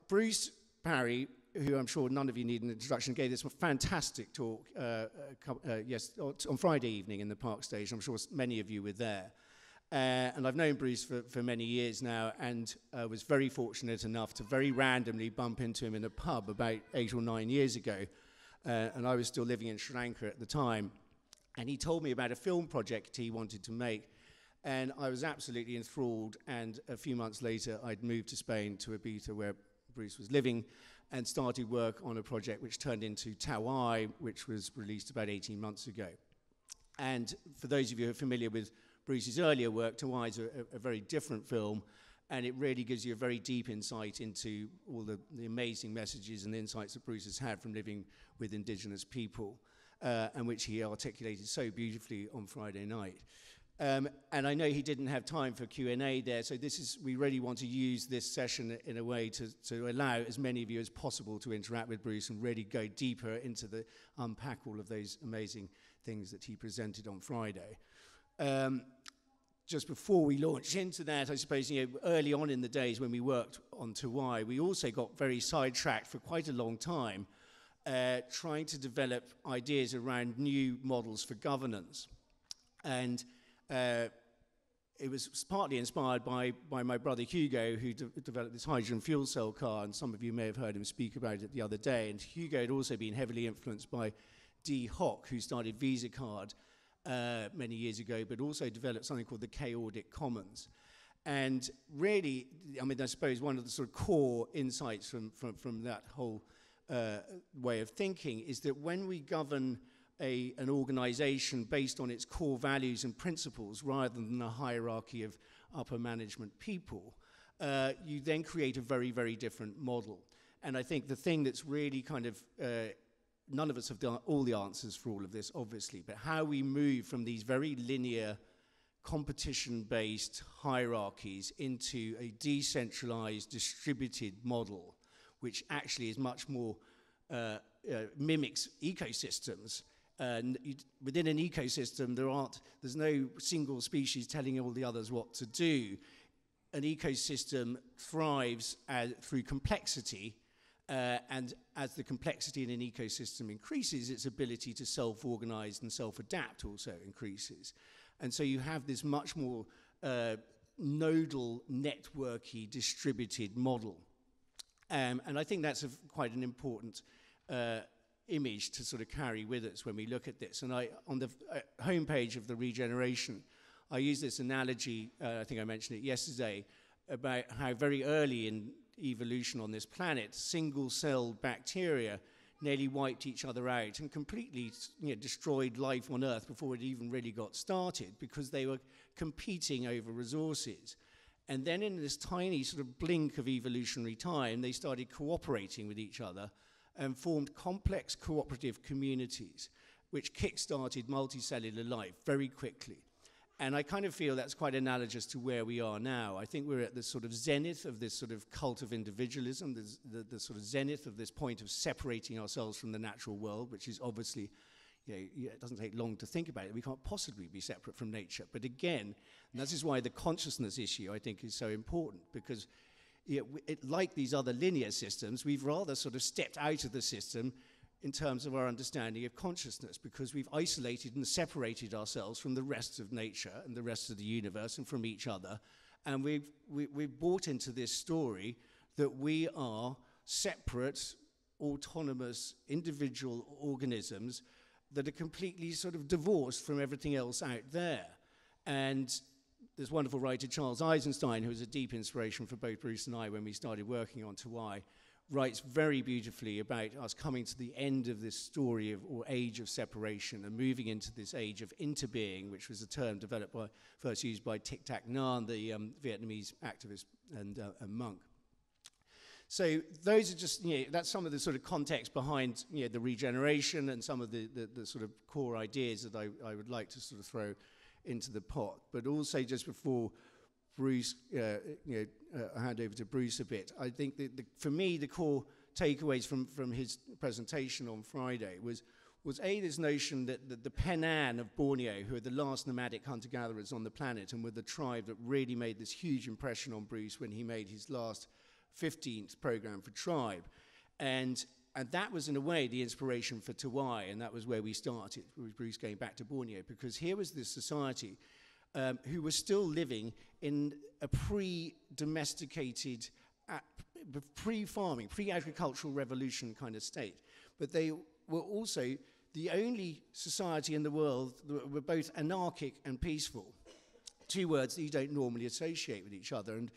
Bruce Parry, who I'm sure none of you need an introduction, gave this fantastic talk on Friday evening in the Park Stage. I'm sure many of you were there. And I've known Bruce for many years now, and was very fortunate enough to very randomly bump into him in a pub about 8 or 9 years ago. And I was still living in Sri Lanka at the time. And he told me about a film project he wanted to make. And I was absolutely enthralled. And a few months later, I'd moved to Spain, to Ibiza, where Bruce was living, and started work on a project which turned into Tawai, which was released about 18 months ago. And for those of you who are familiar with Bruce's earlier work, Tawai is a very different film, and it really gives you a very deep insight into all the amazing messages and insights that Bruce has had from living with indigenous people, and which he articulated so beautifully on Friday night. And I know he didn't have time for Q&A there, so we really want to use this session in a way to allow as many of you as possible to interact with Bruce and really go deeper into unpack all of those amazing things that he presented on Friday. Just before we launch into that, I suppose, early on in the days when we worked on Tawai, we also got very sidetracked for quite a long time, trying to develop ideas around new models for governance. And it was partly inspired by my brother Hugo, who developed this hydrogen fuel cell car, and some of you may have heard him speak about it the other day. And Hugo had also been heavily influenced by Dee Hock, who started Visa Card many years ago, but also developed something called the Chaotic Commons. And really, I suppose one of the sort of core insights from that whole way of thinking is that when we govern an organization based on its core values and principles rather than a hierarchy of upper management people, you then create a very, very different model. And I think the thing that's really kind of none of us have done all the answers for all of this, obviously, but how we move from these very linear, competition-based hierarchies into a decentralized, distributed model, which actually is much more, mimics ecosystems. And within an ecosystem, there's no single species telling all the others what to do. An ecosystem thrives through complexity, and as the complexity in an ecosystem increases, its ability to self-organize and self-adapt also increases. And so you have this much more nodal, networky, distributed model. And I think that's quite an important image to sort of carry with us when we look at this. And on the homepage of the Regeneration, I use this analogy, I think I mentioned it yesterday, about how very early in evolution on this planet, single-celled bacteria nearly wiped each other out and completely destroyed life on Earth before it even really got started, because they were competing over resources. And then in this tiny sort of blink of evolutionary time, they started cooperating with each other and formed complex cooperative communities, which kick-started multicellular life very quickly. And I kind of feel that's quite analogous to where we are now. I think we're at the sort of zenith of this sort of cult of individualism, the sort of zenith of this point of separating ourselves from the natural world, which is obviously, it doesn't take long to think about it. We can't possibly be separate from nature. But again, and this is why the consciousness issue, I think, is so important, because like these other linear systems, we've rather sort of stepped out of the system in terms of our understanding of consciousness, because we've isolated and separated ourselves from the rest of nature and the rest of the universe and from each other. And we've bought into this story that we are separate, autonomous, individual organisms that are completely sort of divorced from everything else out there. And this wonderful writer, Charles Eisenstein, who was a deep inspiration for both Bruce and I when we started working on Tawai, writes very beautifully about us coming to the end of this story or age of separation and moving into this age of interbeing, which was a term developed first used by Thich Thach Nhat, the Vietnamese activist and monk. So those are just, that's some of the sort of context behind the regeneration and some of the sort of core ideas that I would like to sort of throw into the pot. But also, just before Bruce, I hand over to Bruce a bit, I think that for me, the core takeaways from his presentation on Friday was this notion that the Penan of Borneo, who are the last nomadic hunter-gatherers on the planet and were the tribe that really made this huge impression on Bruce when he made his last 15th program for Tribe. And that was, in a way, the inspiration for Tawai, and that was where we started, with Bruce going back to Borneo, because here was this society who was still living in a pre-domesticated, pre-farming, pre-agricultural revolution kind of state. But they were also the only society in the world that were both anarchic and peaceful. Two words that you don't normally associate with each other. And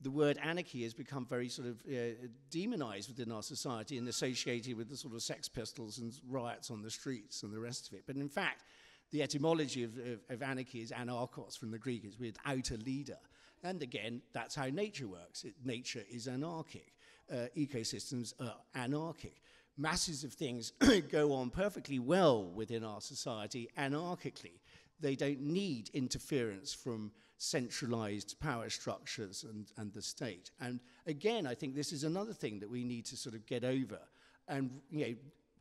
the word anarchy has become very sort of demonized within our society and associated with the sort of Sex Pistols and riots on the streets and the rest of it. But in fact, the etymology of anarchy is anarchos from the Greek, is without a leader. And again, that's how nature works. Nature is anarchic. Ecosystems are anarchic. Masses of things go on perfectly well within our society anarchically. They don't need interference from centralized power structures and the state. And again, I think this is another thing that we need to sort of get over, and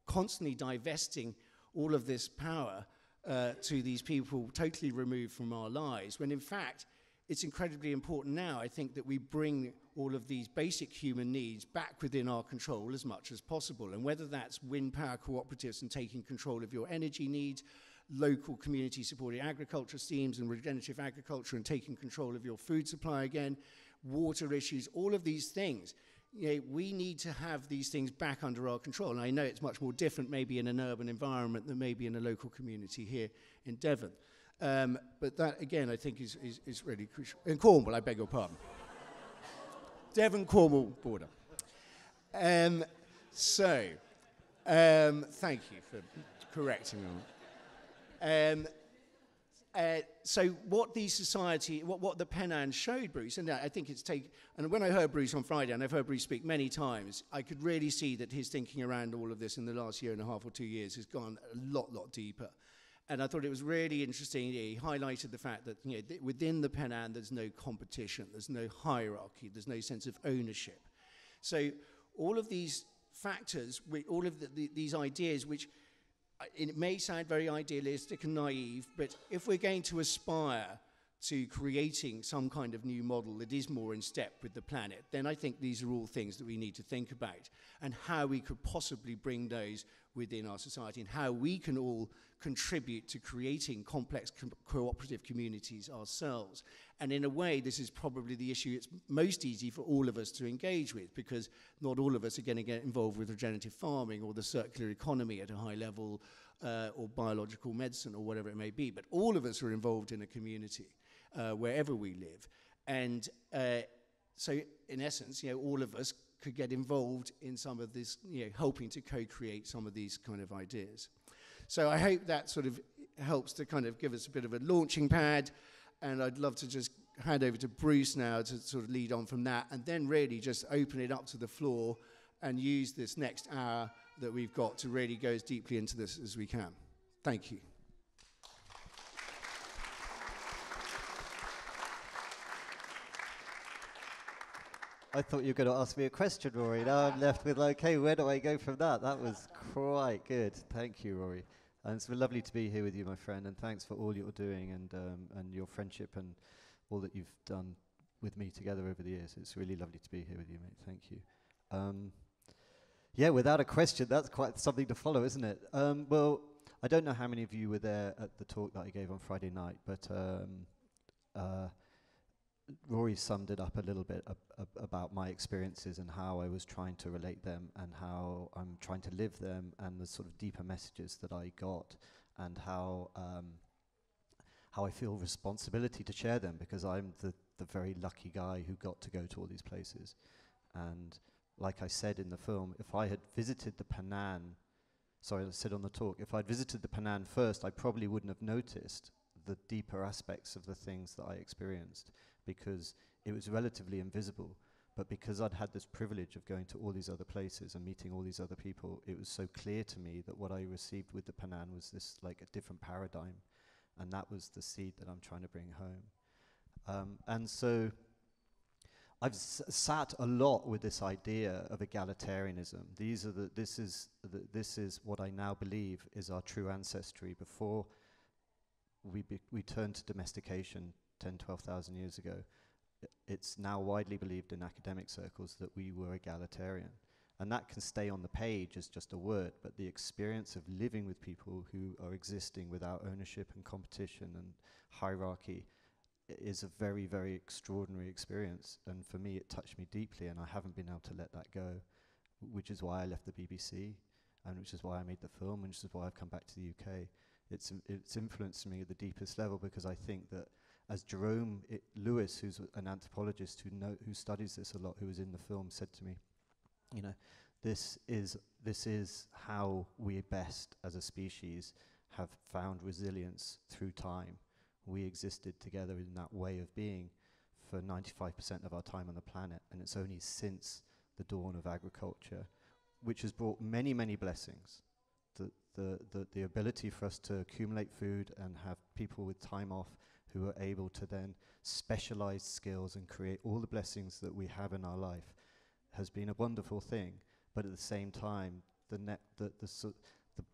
constantly divesting all of this power to these people totally removed from our lives, when in fact it's incredibly important now, I think, that we bring all of these basic human needs back within our control as much as possible. And whether that's wind power cooperatives and taking control of your energy needs, local community-supported agriculture schemes and regenerative agriculture and taking control of your food supply again, water issues, all of these things, we need to have these things back under our control. And I know it's much more different maybe in an urban environment than maybe in a local community here in Devon. But that, again, I think is really crucial. In Cornwall, I beg your pardon. Devon-Cornwall border. Thank you for correcting me. So what the society, what the Penang showed Bruce, and I think and when I heard Bruce on Friday, and I've heard Bruce speak many times, I could really see that his thinking around all of this in the last year and a half or 2 years has gone a lot deeper. And I thought it was really interesting. He highlighted the fact that within the Penang there's no competition, there's no hierarchy, there's no sense of ownership. So all of these factors, all of these ideas, which it may sound very idealistic and naive, but if we're going to aspire to creating some kind of new model that is more in step with the planet, then I think these are all things that we need to think about, and how we could possibly bring those within our society, and how we can all contribute to creating complex cooperative communities ourselves. And in a way, this is probably the issue it's most easy for all of us to engage with, because not all of us are going to get involved with regenerative farming or the circular economy at a high level, or biological medicine or whatever it may be. But all of us are involved in a community, wherever we live. And so in essence, all of us could get involved in some of this, helping to co-create some of these kind of ideas. So I hope that sort of helps to kind of give us a bit of a launching pad, and I'd love to just hand over to Bruce now to sort of lead on from that, and then really just open it up to the floor and use this next hour that we've got to really go as deeply into this as we can. Thank you. I thought you were going to ask me a question, Rory. Now I'm left with, okay, where do I go from that? That was quite good. Thank you, Rory. And it's lovely to be here with you, my friend, and thanks for all you're doing and your friendship and all that you've done with me together over the years. It's really lovely to be here with you, mate. Thank you. Yeah, without a question, that's quite something to follow, isn't it? Well, I don't know how many of you were there at the talk that I gave on Friday night, but Rory summed it up a little bit about my experiences and how I was trying to relate them and how I'm trying to live them, and the sort of deeper messages that I got, and how I feel responsibility to share them, because I'm the very lucky guy who got to go to all these places. And like I said in the film, if I had visited the Penang, sorry, I said on the talk, if I'd visited the Penang first, I probably wouldn't have noticed the deeper aspects of the things that I experienced, because it was relatively invisible. But because I'd had this privilege of going to all these other places and meeting all these other people, it was so clear to me that what I received with the Penang was this, like, a different paradigm. And that was the seed that I'm trying to bring home. And so I've sat a lot with this idea of egalitarianism. This is what I now believe is our true ancestry before we turned to domestication 10, 12,000 years ago. it's now widely believed in academic circles that we were egalitarian. And that can stay on the page as just a word, but the experience of living with people who are existing without ownership and competition and hierarchy is a very, very extraordinary experience. And for me, it touched me deeply, and I haven't been able to let that go, which is why I left the BBC, and which is why I made the film, and which is why I've come back to the UK. It's influenced me at the deepest level, because I think that, as Jerome Lewis, who's an anthropologist who studies this a lot, who was in the film, said to me, you know, this is how we best as a species have found resilience through time. We existed together in that way of being for 95% of our time on the planet, and it's only since the dawn of agriculture, which has brought many, many blessings. The ability for us to accumulate food and have people with time off who are able to then specialize skills and create all the blessings that we have in our life has been a wonderful thing. But at the same time, the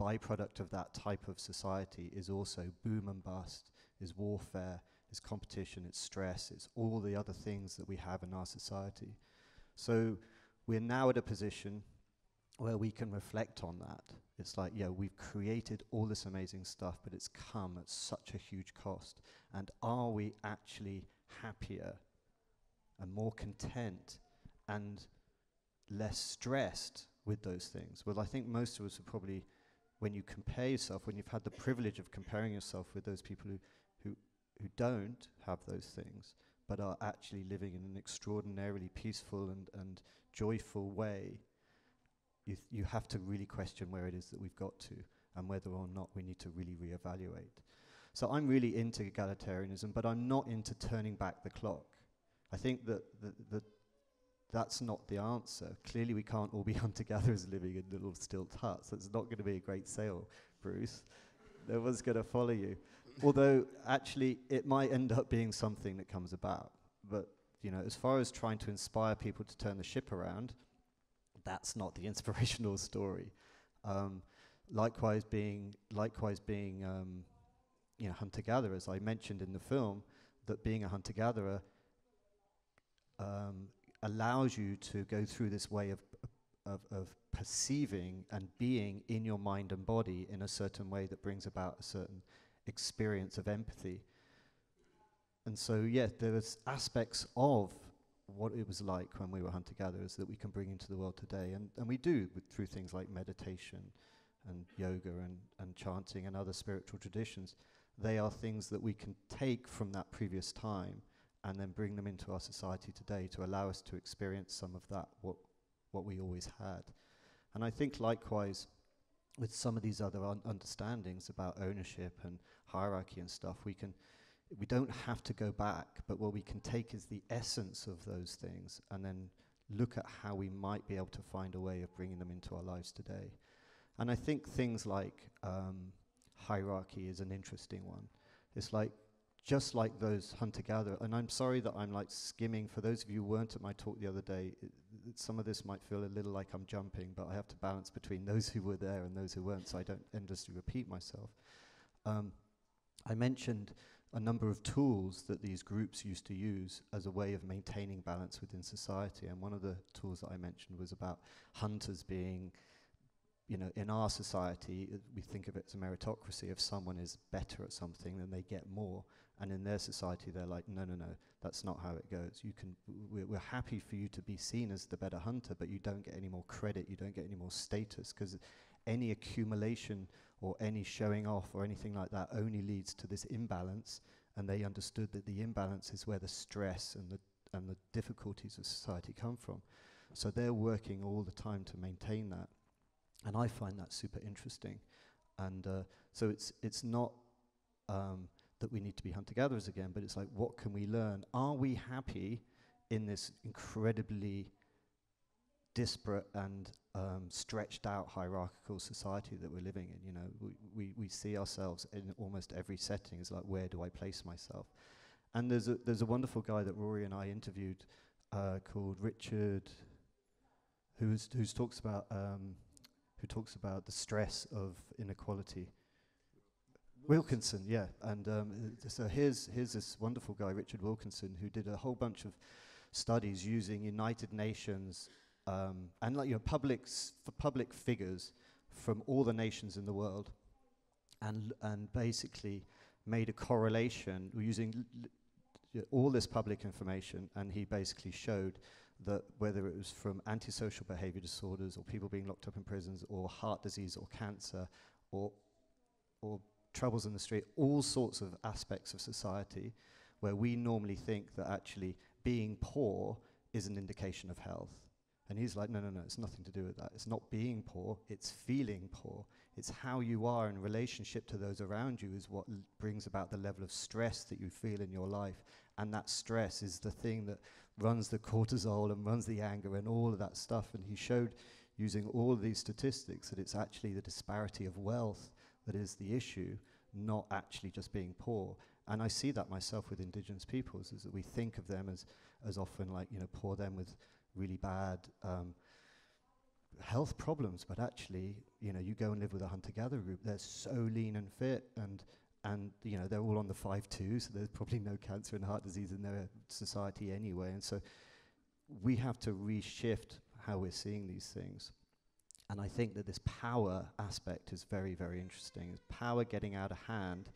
byproduct of that type of society is also boom and bust, is warfare, is competition, it's stress, it's all the other things that we have in our society. So we're now at a position where we can reflect on that. It's like, yeah, we've created all this amazing stuff, but it's come at such a huge cost. And are we actually happier and more content and less stressed with those things? Well, I think most of us are probably, when you compare yourself, when you've had the privilege of comparing yourself with those people who don't have those things, but are actually living in an extraordinarily peaceful and joyful way, you have to really question where it is that we've got to, and whether or not we need to really reevaluate. So I'm really into egalitarianism, but I'm not into turning back the clock. I think that that's not the answer. Clearly we can't all be hunter-gatherers living in little stilt huts. That's not going to be a great sale, Bruce. No one's going to follow you. Although, actually, it might end up being something that comes about. But, you know, as far as trying to inspire people to turn the ship around, that's not the inspirational story. Likewise being you know, hunter-gatherers. I mentioned in the film that being a hunter-gatherer allows you to go through this way of perceiving and being in your mind and body in a certain way that brings about a certain experience of empathy. And so, yeah, there's aspects of what it was like when we were hunter-gatherers that we can bring into the world today. And we do through things like meditation and yoga and chanting and other spiritual traditions. They are things that we can take from that previous time and then bring them into our society today to allow us to experience some of that, what we always had. And I think likewise, with some of these other understandings about ownership and hierarchy and stuff, we don't have to go back, but what we can take is the essence of those things and then look at how we might be able to find a way of bringing them into our lives today. And I think things like hierarchy is an interesting one. It's like, just like those hunter-gatherer, and I'm sorry that I'm like skimming, for those of you who weren't at my talk the other day, some of this might feel a little like I'm jumping, but I have to balance between those who were there and those who weren't, so I don't endlessly repeat myself. I mentioned a number of tools that these groups used to use as a way of maintaining balance within society, and one of the tools that I mentioned was about hunters being, you know, in our society, we think of it as a meritocracy. If someone is better at something, then they get more. And in their society, they're like, no, that's not how it goes. We're happy for you to be seen as the better hunter, but you don't get any more credit, you don't get any more status, because any accumulation or any showing off or anything like that only leads to this imbalance. And they understood that the imbalance is where the stress and the difficulties of society come from. So they're working all the time to maintain that. And I find that super interesting. And so it's not that we need to be hunter-gatherers again, but it's like, what can we learn? Are we happy in this incredibly disparate and stretched out hierarchical society that we're living in? You know, we see ourselves in almost every setting as like, where do I place myself? And there's a wonderful guy that Rory and I interviewed called Richard, who talks about the stress of inequality. Wilkinson, yeah. And so here's this wonderful guy, Richard Wilkinson, who did a whole bunch of studies using United Nations and public figures from all the nations in the world, and basically made a correlation using all this public information, and he basically showed that whether it was from antisocial behavior disorders or people being locked up in prisons or heart disease or cancer or troubles in the street, all sorts of aspects of society where we normally think that actually being poor is an indication of health. And he's like, no, it's nothing to do with that. It's not being poor, it's feeling poor. It's how you are in relationship to those around you is what brings about the level of stress that you feel in your life. And that stress is the thing that runs the cortisol and runs the anger and all of that stuff. And he showed, using all of these statistics, that it's actually the disparity of wealth that is the issue, not actually just being poor. And I see that myself with indigenous peoples, is that we think of them as often like, poor them with really bad health problems, but actually, you go and live with a hunter-gatherer group, they're so lean and fit, and they're all on the 5-2, so there's probably no cancer and heart disease in their society anyway. And so we have to reshift how we're seeing these things. And I think that this power aspect is very, very interesting. Power getting out of hand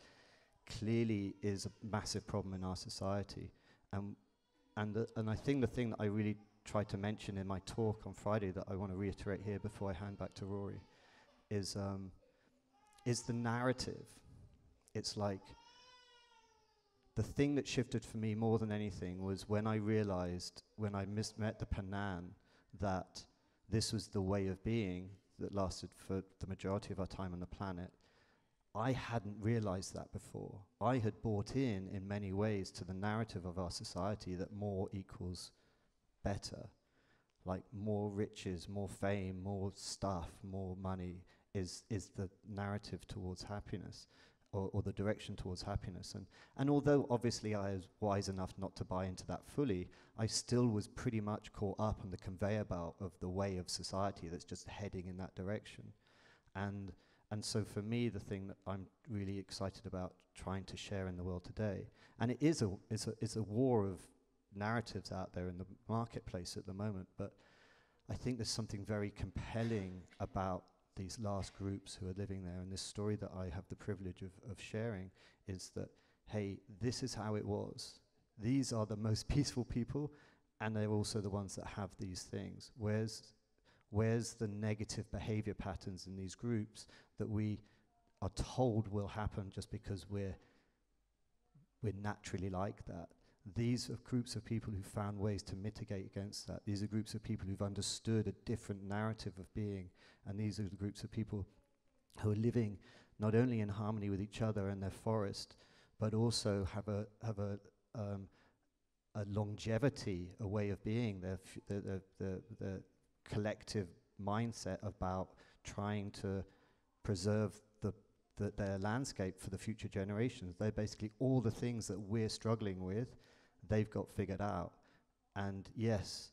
clearly is a massive problem in our society. And I think the thing that I really tried to mention in my talk on Friday that I want to reiterate here before I hand back to Rory is the narrative. It's like the thing that shifted for me more than anything was when I realized, when I met the Panan, that this was the way of being that lasted for the majority of our time on the planet. I hadn't realized that before. I had bought in many ways to the narrative of our society that more equals better. Like more riches, more fame, more stuff, more money is the narrative towards happiness, or the direction towards happiness. And although obviously I was wise enough not to buy into that fully, I still was pretty much caught up on the conveyor belt of the way of society that's just heading in that direction. And so for me, the thing that I'm really excited about trying to share in the world today, and it's a war of narratives out there in the marketplace at the moment, but I think there's something very compelling about these last groups who are living there, and this story that I have the privilege of sharing is that, hey, this is how it was. These are the most peaceful people, and they're also the ones that have these things. Where's the negative behavior patterns in these groups that we are told will happen just because we're naturally like that? These are groups of people who found ways to mitigate against that. These are groups of people who've understood a different narrative of being, and these are the groups of people who are living not only in harmony with each other and their forest, but also have a longevity, a way of being, the collective mindset about trying to preserve their landscape for the future generations. They're basically all the things that we're struggling with, they've got figured out. And yes,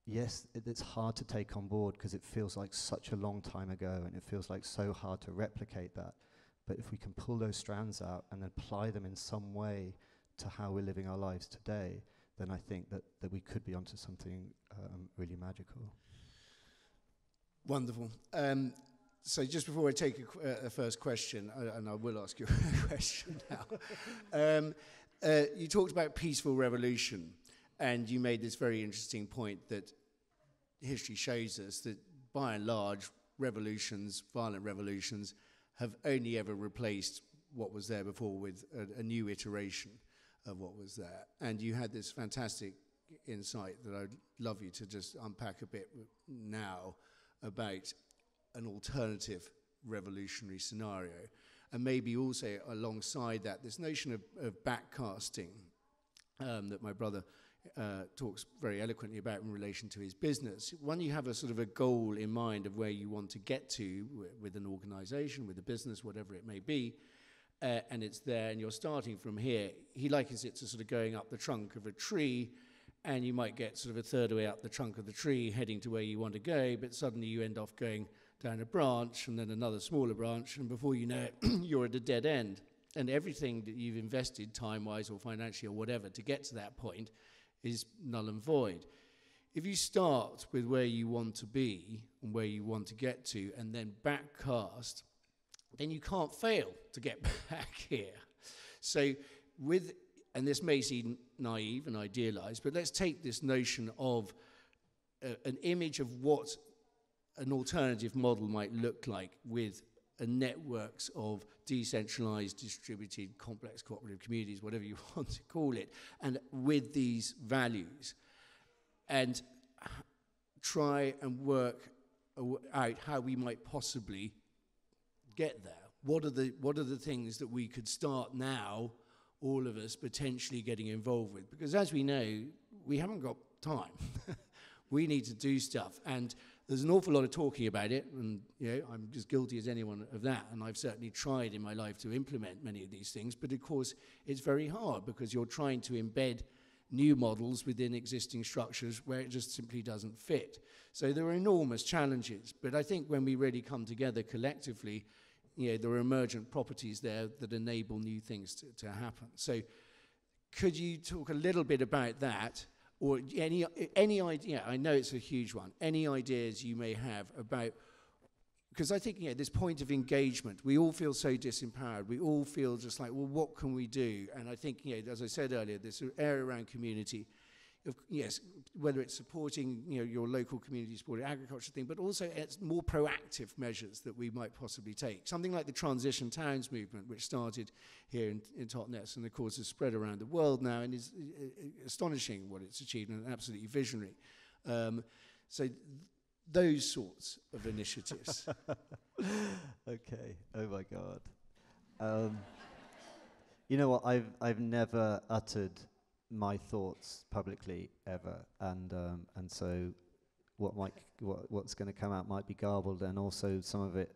it's hard to take on board because it feels like such a long time ago, and it feels like so hard to replicate that. But if we can pull those strands out and apply them in some way to how we're living our lives today, then I think that we could be onto something really magical. Wonderful. So just before I take a first question, and I will ask you a question now, you talked about peaceful revolution, and you made this very interesting point that history shows us that by and large, revolutions, violent revolutions, have only ever replaced what was there before with a new iteration of what was there. And you had this fantastic insight that I'd love you to just unpack a bit now about an alternative revolutionary scenario. And maybe also alongside that, this notion of backcasting that my brother talks very eloquently about in relation to his business. When you have a sort of a goal in mind of where you want to get to with an organization, with a business, whatever it may be, and it's there and you're starting from here, he likens it to sort of going up the trunk of a tree, and you might get sort of a third way up the trunk of the tree heading to where you want to go, but suddenly you end off going down a branch and then another smaller branch, and before you know it, you're at a dead end. And everything that you've invested time-wise or financially or whatever to get to that point is null and void. If you start with where you want to be and where you want to get to and then backcast, then you can't fail to get back here. So and this may seem naive and idealized, but let's take this notion of an image of what an alternative model might look like with networks of decentralized, distributed, complex cooperative communities, whatever you want to call it, and with these values, and try and work out how we might possibly get there. What are the things that we could start now, all of us potentially getting involved with? Because as we know, we haven't got time. We need to do stuff, and there's an awful lot of talking about it, and I'm as guilty as anyone of that, and I've certainly tried in my life to implement many of these things, but of course it's very hard because you're trying to embed new models within existing structures where it just simply doesn't fit. So there are enormous challenges, but I think when we really come together collectively, there are emergent properties there that enable new things to happen. So could you talk a little bit about that? Or any idea, I know it's a huge one, any ideas you may have about, because I think, this point of engagement, we all feel so disempowered, we all feel just like, well, what can we do? And I think, as I said earlier, this area around community, yes, whether it's supporting, your local community supported agriculture thing, but also it's more proactive measures that we might possibly take. Something like the Transition Towns movement, which started here in Totnes and of course has spread around the world now and is astonishing what it's achieved and absolutely visionary. So those sorts of initiatives. Okay, oh my God. You know what, I've never uttered my thoughts publicly ever, and so what's going to come out might be garbled, and also some of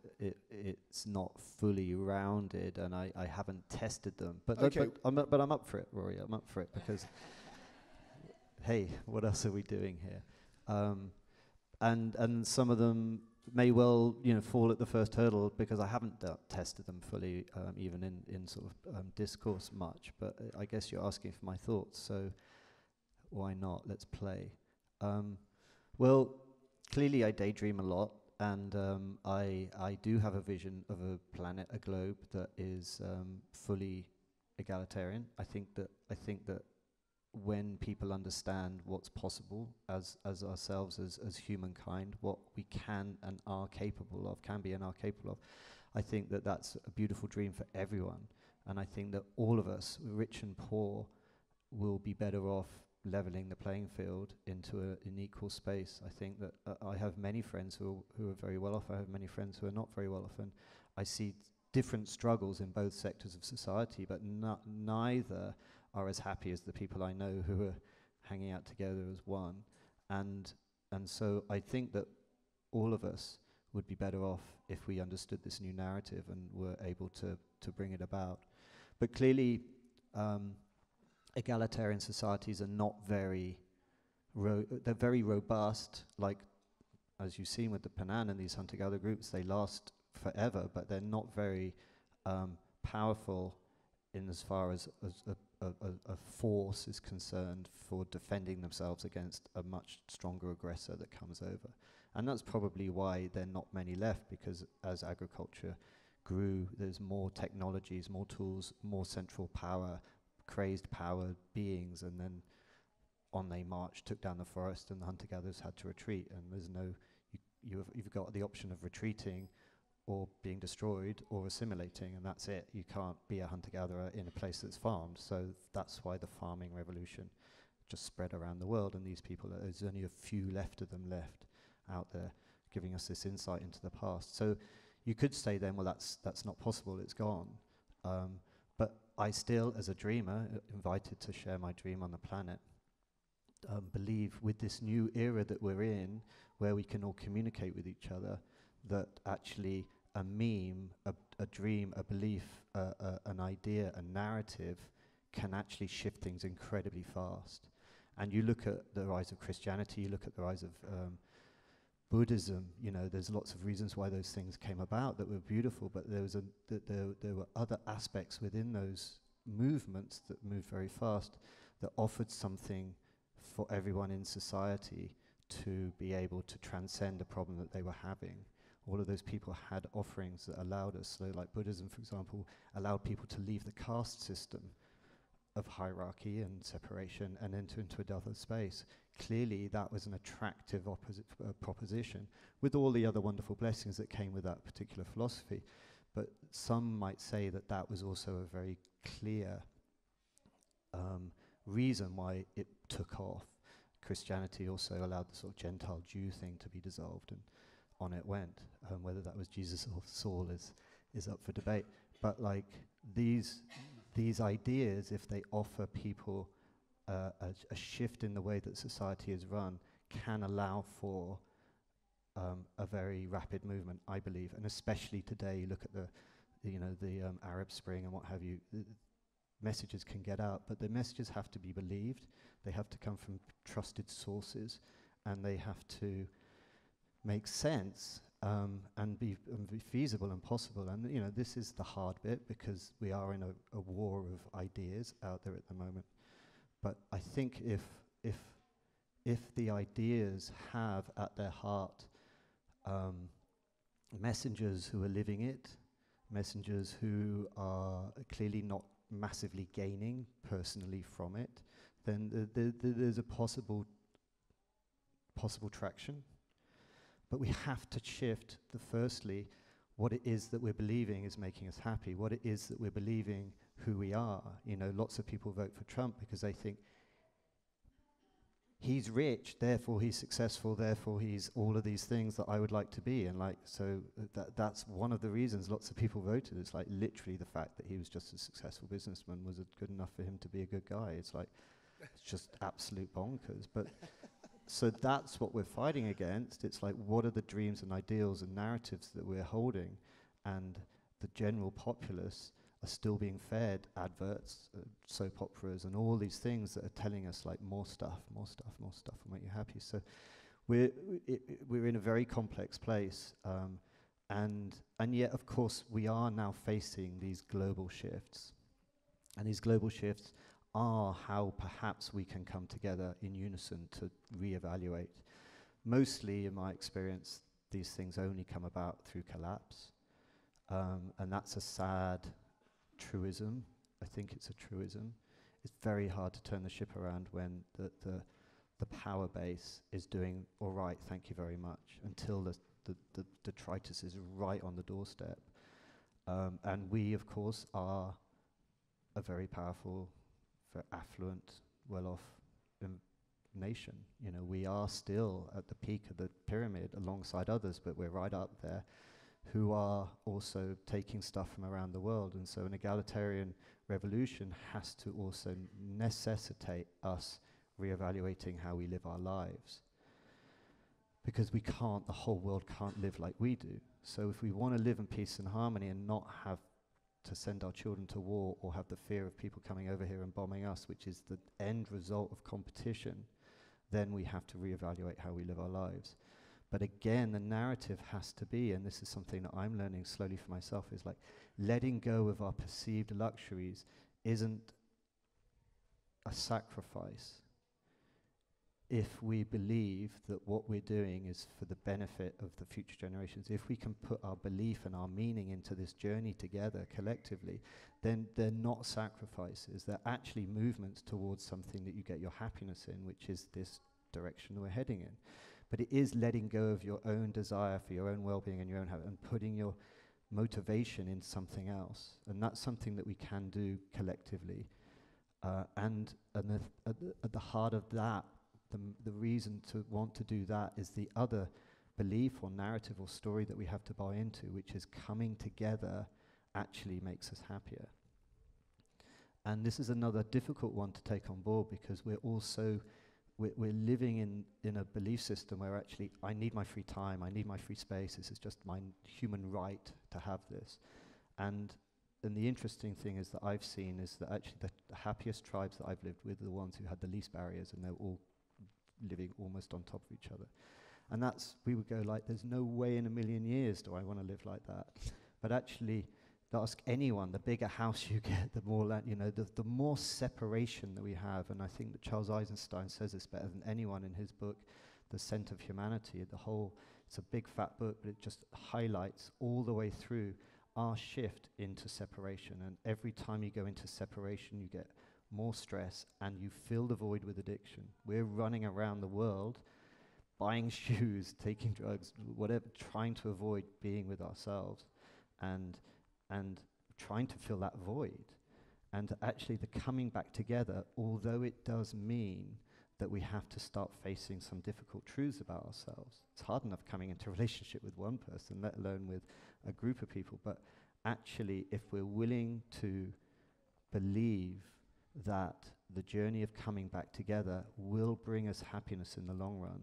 it's not fully rounded, and I haven't tested them. But okay. but I'm up for it, Rory. I'm up for it because hey, what else are we doing here? And some of them may well fall at the first hurdle because I haven't tested them fully, even in sort of discourse much. But I guess you're asking for my thoughts, so why not? Let's play. Well, clearly I daydream a lot, and I do have a vision of a planet, a globe that is fully egalitarian. I think that when people understand what's possible as ourselves, as humankind, what we can be and are capable of, I think that that's a beautiful dream for everyone. And I think that all of us, rich and poor, will be better off leveling the playing field into an equal space. I think that I have many friends who are very well off. I have many friends who are not very well off. And I see different struggles in both sectors of society, but neither are as happy as the people I know who are hanging out together as one. And so I think that all of us would be better off if we understood this new narrative and were able to bring it about. But clearly, egalitarian societies are not very, they're very robust, like as you've seen with the Panan and these hunter-gatherer groups, they last forever, but they're not very powerful in as far as a force is concerned for defending themselves against a much stronger aggressor that comes over. And that's probably why there are not many left, because as agriculture grew, there's more technologies, more tools, more central power, crazed power beings, and then on they marched, took down the forest, and the hunter-gatherers had to retreat. And there's no, you've got the option of retreating or being destroyed or assimilating, and that's it. You can't be a hunter-gatherer in a place that's farmed. So that's why the farming revolution just spread around the world, and these people, there's only a few left of them left out there, giving us this insight into the past. So you could say then, well, that's not possible, it's gone. But I still, as a dreamer, invited to share my dream on the planet, believe with this new era that we're in, where we can all communicate with each other, that actually a meme, a dream, a belief, an idea, a narrative can actually shift things incredibly fast. And you look at the rise of Christianity, you look at the rise of Buddhism, you know, there's lots of reasons why those things came about that were beautiful, but there were other aspects within those movements that moved very fast that offered something for everyone in society to be able to transcend a problem that they were having. All of those people had offerings that allowed us. So like Buddhism, for example, allowed people to leave the caste system of hierarchy and separation and enter into another space. Clearly, that was an attractive proposition, with all the other wonderful blessings that came with that particular philosophy. But some might say that that was also a very clear reason why it took off. Christianity also allowed the sort of Gentile Jew thing to be dissolved, and on it went. Whether that was Jesus or Saul is up for debate. But like these ideas, if they offer people a shift in the way that society is run, can allow for a very rapid movement, I believe. And especially today, you look at the Arab Spring and what have you. Messages can get out, but the messages have to be believed. They have to come from trusted sources, and they have to make sense and be feasible and possible. And you know, this is the hard bit, because we are in a war of ideas out there at the moment. But I think if the ideas have at their heart messengers who are living it, messengers who are clearly not massively gaining personally from it, then there's a possible traction. But we have to shift firstly, what it is that we're believing is making us happy, what it is that we're believing who we are. You know, lots of people vote for Trump because they think he's rich, therefore he's successful, therefore he's all of these things that I would like to be. And like, so that's one of the reasons lots of people voted. It's like literally the fact that he was just a successful businessman was good enough for him to be a good guy. It's like, it's just absolute bonkers. But so that's what we're fighting against. It's like, what are the dreams and ideals and narratives that we're holding? And the general populace are still being fed adverts, soap operas, and all these things that are telling us like more stuff will make you happy. So we're in a very complex place, and yet, of course, we are now facing these global shifts, and these global shifts are how perhaps we can come together in unison to reevaluate. Mostly, in my experience, these things only come about through collapse, and that's a sad truism. I think it's a truism. It's very hard to turn the ship around when the power base is doing all right, thank you very much, until the detritus is right on the doorstep. And we, of course, are a very powerful, very affluent, well-off nation. You know, we are still at the peak of the pyramid alongside others, but we're right up there, who are also taking stuff from around the world. And so an egalitarian revolution has to also necessitate us reevaluating how we live our lives. Because we can't, the whole world can't live like we do. So if we want to live in peace and harmony and not have to send our children to war or have the fear of people coming over here and bombing us, which is the end result of competition, then we have to reevaluate how we live our lives. But again, the narrative has to be, and this is something that I'm learning slowly for myself, is like letting go of our perceived luxuries isn't a sacrifice if we believe that what we're doing is for the benefit of the future generations. If we can put our belief and our meaning into this journey together collectively, then they're not sacrifices. They're actually movements towards something that you get your happiness in, which is this direction we're heading in. But it is letting go of your own desire for your own well-being and your own habit and putting your motivation in something else. And that's something that we can do collectively. And at the heart of that, the reason to want to do that is the other belief or narrative or story that we have to buy into, which is coming together actually makes us happier. And this is another difficult one to take on board, because we're also we're living in a belief system where actually I need my free time, I need my free space, this is just my human right to have this. And the interesting thing is that I've seen is that actually the happiest tribes that I've lived with are the ones who had the least barriers, and they're all living almost on top of each other. And we would go like, there's no way in a million years do I want to live like that. But actually, ask anyone, the bigger house you get, the more land, the more separation that we have. And I think that Charles Eisenstein says this better than anyone in his book, The Scent of Humanity. It's a big fat book, but it just highlights all the way through our shift into separation. And every time you go into separation, you get more stress and you fill the void with addiction. We're running around the world buying shoes, taking drugs, whatever, trying to avoid being with ourselves and trying to fill that void. And actually the coming back together, although it does mean that we have to start facing some difficult truths about ourselves. It's hard enough coming into a relationship with one person, let alone with a group of people. But actually, if we're willing to believe that the journey of coming back together will bring us happiness in the long run,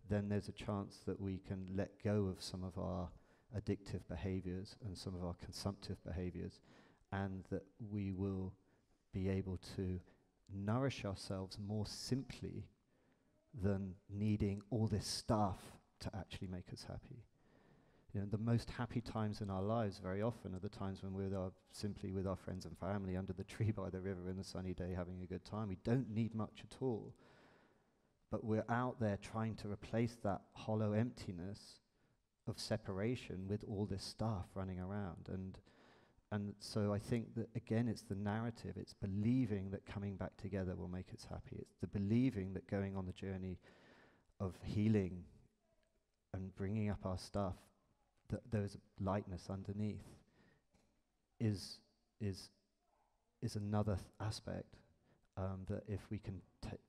then there's a chance that we can let go of some of our addictive behaviors and some of our consumptive behaviors, and that we will be able to nourish ourselves more simply than needing all this stuff to actually make us happy. The most happy times in our lives very often are the times when we're simply with our friends and family under the tree by the river in a sunny day having a good time. We don't need much at all. But we're out there trying to replace that hollow emptiness of separation with all this stuff running around. And so I think that, again, it's the narrative. It's believing that coming back together will make us happy. It's the believing that going on the journey of healing and bringing up our stuff, that there's lightness underneath, is another aspect. That if we can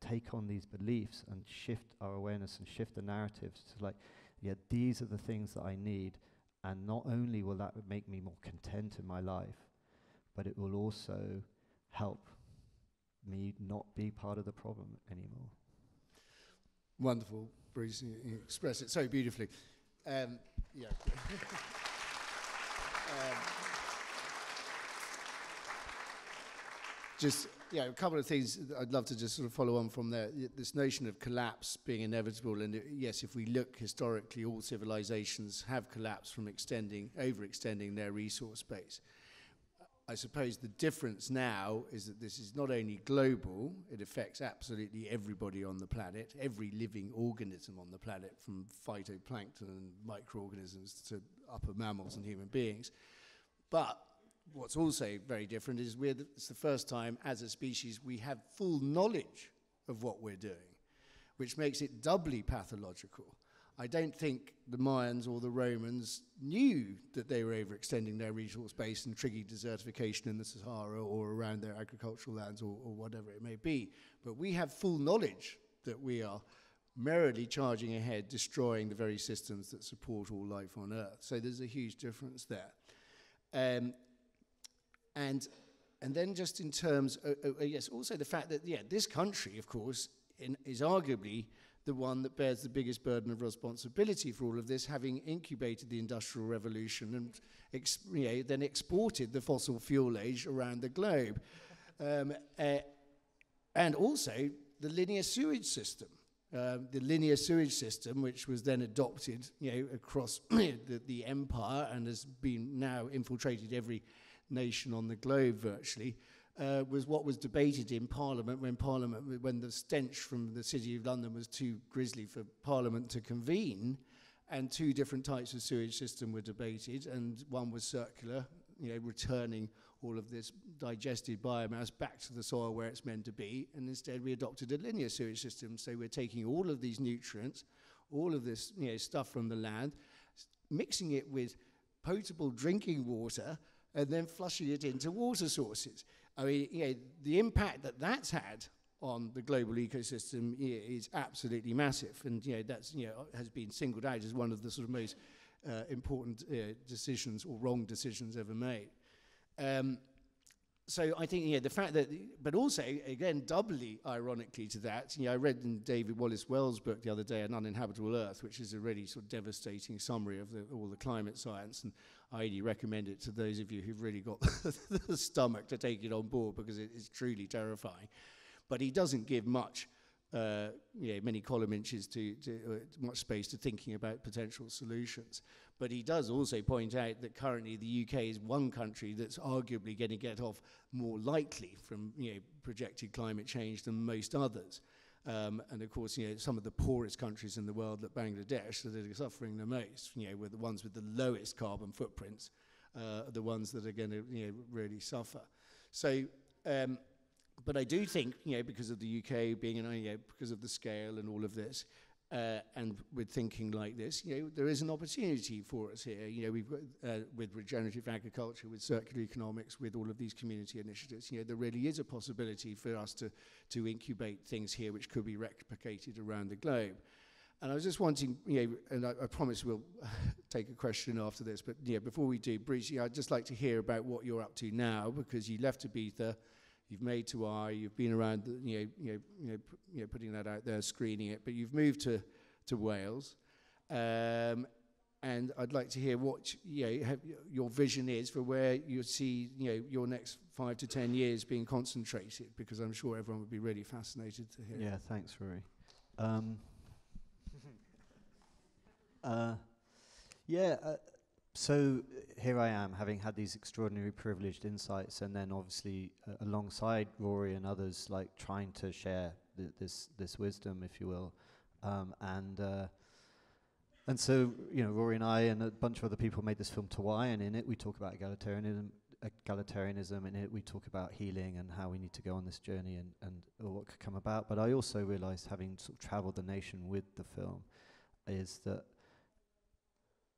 take on these beliefs and shift our awareness and shift the narratives to like, yeah, these are the things that I need, and not only will that make me more content in my life, but it will also help me not be part of the problem anymore. Wonderful, Bruce. You express it so beautifully. Yeah. Just, a couple of things I'd love to just sort of follow on from there. This notion of collapse being inevitable, and yes, if we look historically, all civilizations have collapsed from overextending their resource base. I suppose the difference now is that this is not only global, it affects absolutely everybody on the planet, every living organism on the planet, from phytoplankton and microorganisms to upper mammals and human beings. But what's also very different is it's the first time as a species we have full knowledge of what we're doing, which makes it doubly pathological. I don't think the Mayans or the Romans knew that they were overextending their resource base and triggering desertification in the Sahara or around their agricultural lands or whatever it may be. But we have full knowledge that we are merrily charging ahead, destroying the very systems that support all life on Earth. So there's a huge difference there. And then just in terms of, yes, also the fact that, this country, of course, is arguably the one that bears the biggest burden of responsibility for all of this, having incubated the Industrial Revolution and then exported the fossil fuel age around the globe. And also the linear sewage system. The linear sewage system, which was then adopted across the empire and has been now infiltrated every nation on the globe virtually, was what was debated in Parliament when the stench from the City of London was too grisly for Parliament to convene, and two different types of sewage system were debated, and one was circular, returning all of this digested biomass back to the soil where it's meant to be, and instead we adopted a linear sewage system. So we're taking all of these nutrients, all of this stuff from the land, mixing it with potable drinking water, and then flushing it into water sources. I mean, the impact that that's had on the global ecosystem is absolutely massive, and that's has been singled out as one of the sort of most important decisions or wrong decisions ever made. So I think the fact that, but also again doubly ironically to that, I read in David Wallace Wells' book the other day, An Uninhabitable Earth, which is a really sort of devastating summary of all the climate science, and I only recommend it to those of you who've really got the stomach to take it on board, because it is truly terrifying. But he doesn't give much many column inches to much space to thinking about potential solutions. But he does also point out that currently the UK is one country that's arguably going to get off more likely from projected climate change than most others. And of course, some of the poorest countries in the world, like Bangladesh, that are suffering the most, were the ones with the lowest carbon footprints, are the ones that are going to really suffer. So, but I do think, because of the UK being, because of the scale and all of this, and with thinking like this, there is an opportunity for us here. We've got, with regenerative agriculture, with circular economics, with all of these community initiatives, there really is a possibility for us to incubate things here which could be replicated around the globe. And I was just wanting, and I promise we'll take a question after this, but before we do, Bruce, I'd just like to hear about what you're up to now, because you left Ibiza, you've made Tuai, you've been around, putting that out there, screening it, but you've moved to Wales, and I'd like to hear what your vision is for where you see your next 5 to 10 years being concentrated, because I'm sure everyone would be really fascinated to hear. Yeah, thanks, Rory. So here I am, having had these extraordinary privileged insights, and then obviously alongside Rory and others, like trying to share this wisdom, if you will, and so Rory and I and a bunch of other people made this film Tuai, and in it we talk about egalitarianism. In it we talk about healing and how we need to go on this journey and what could come about. But I also realised, having sort of travelled the nation with the film, is that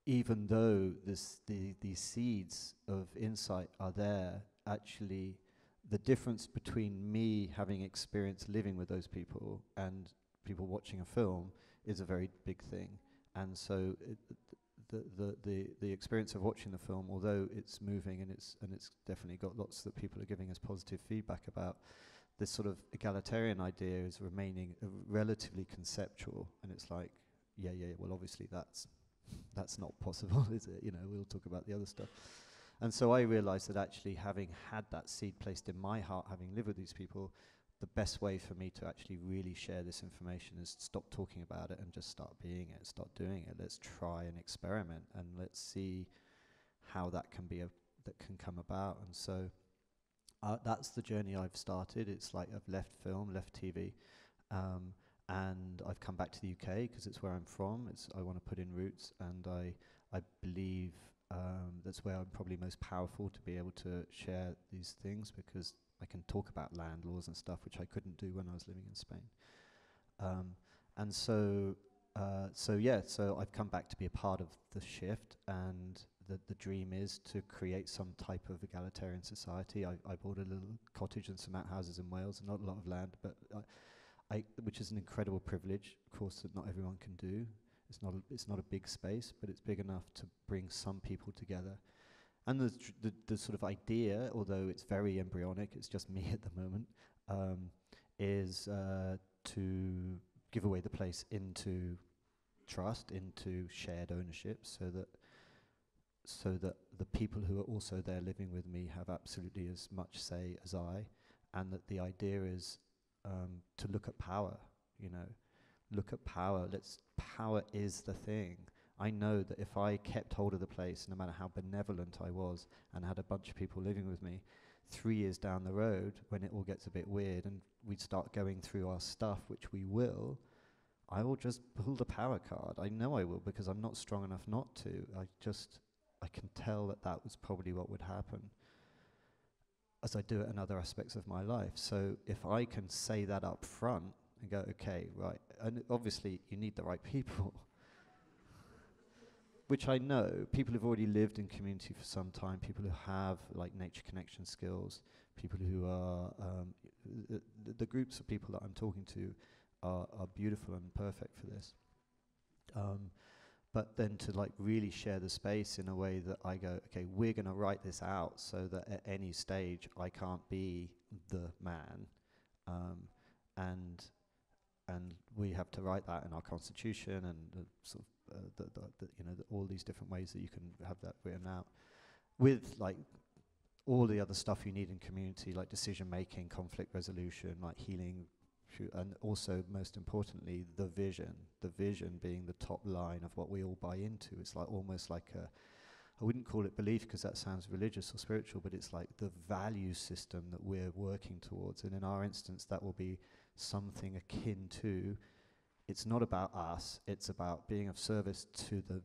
even though these seeds of insight are there, actually the difference between me having experience living with those people and people watching a film is a very big thing. And so the experience of watching the film, although it's moving and it's definitely got lots that people are giving us positive feedback about, this sort of egalitarian idea is remaining relatively conceptual, and it's like, well, obviously that's not possible, is it? We'll talk about the other stuff. And so I realized that actually, having had that seed placed in my heart, having lived with these people, the best way for me to actually really share this information is stop talking about it and just start being it, start doing it. Let's try and experiment, and let's see how that can come about. And so that's the journey I've started. It's like I've left film, left TV, and I've come back to the UK because it's where I'm from. I want to put in roots, and I believe that's where I'm probably most powerful to be able to share these things, because I can talk about land laws and stuff, which I couldn't do when I was living in Spain. So I've come back to be a part of the shift, and the dream is to create some type of egalitarian society. I bought a little cottage and some outhouses in Wales, not a lot of land, but which is an incredible privilege, of course, that not everyone can do. It's not a big space, but it's big enough to bring some people together. And the sort of idea, although it's very embryonic, it's just me at the moment, is to give away the place into trust, into shared ownership, so that the people who are also there living with me have absolutely as much say as I, and that the idea is to look at power, look at power. Power is the thing. I know that if I kept hold of the place, no matter how benevolent I was, and had a bunch of people living with me, 3 years down the road, when it all gets a bit weird and we start going through our stuff, which we will, I will just pull the power card. I know I will, because I'm not strong enough not to. I can tell that was probably what would happen, as I do it in other aspects of my life. So if I can say that up front and go, okay, right, and obviously you need the right people, which I know, people who've already lived in community for some time, people who have like nature connection skills, people who are, the groups of people that I'm talking to are beautiful and perfect for this. But then to like really share the space in a way that I go, okay, we're going to write this out so that at any stage I can't be the man, and we have to write that in our constitution, and sort of all these different ways that you can have that written out, with like all the other stuff you need in community, like decision making, conflict resolution, like healing And also, most importantly, the vision being the top line of what we all buy into. It's like almost like I wouldn't call it belief because that sounds religious or spiritual, but it's like the value system that we're working towards. And in our instance, that will be something akin to, it's not about us, it's about being of service to the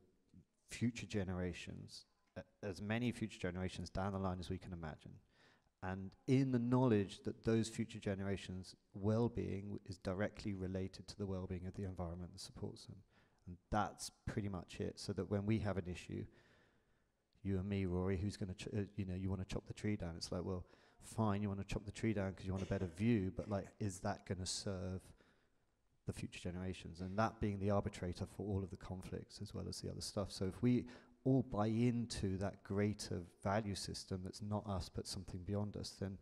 future generations, as many future generations down the line as we can imagine. And in the knowledge that those future generations' well-being is directly related to the well-being of the environment that supports them. And that's pretty much it. So that when we have an issue, you and me, Rory, who's going to, you want to chop the tree down. It's like, well, fine, you want to chop the tree down because you want a better view, but like, is that going to serve the future generations? And that being the arbitrator for all of the conflicts as well as the other stuff. So if we all buy into that greater value system that's not us but something beyond us, then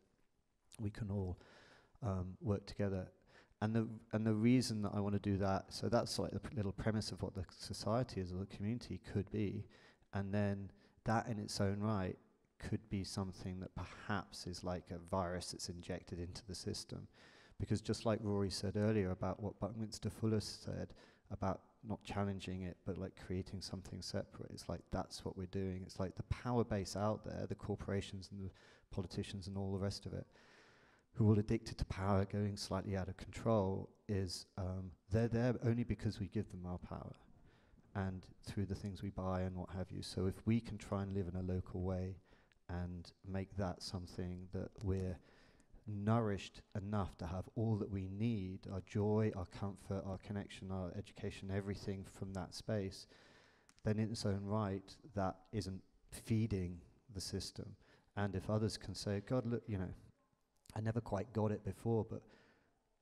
we can all work together. And the reason that I want to do that, so that's like the little premise of what the society is, or the community could be, and then that in its own right could be something that perhaps is like a virus that's injected into the system. Because just like Rory said earlier about what Buckminster Fuller said about not challenging it, but like creating something separate, it's like that's what we're doing. It's like the power base out there, the corporations and the politicians and all the rest of it, who are all addicted to power going slightly out of control, is they're there only because we give them our power and through the things we buy and what have you. So if we can try and live in a local way and make that something that we're nourished enough to have all that we need, our joy, our comfort, our connection, our education, everything from that space, then in its own right, that isn't feeding the system. And if others can say, God, look, I never quite got it before, but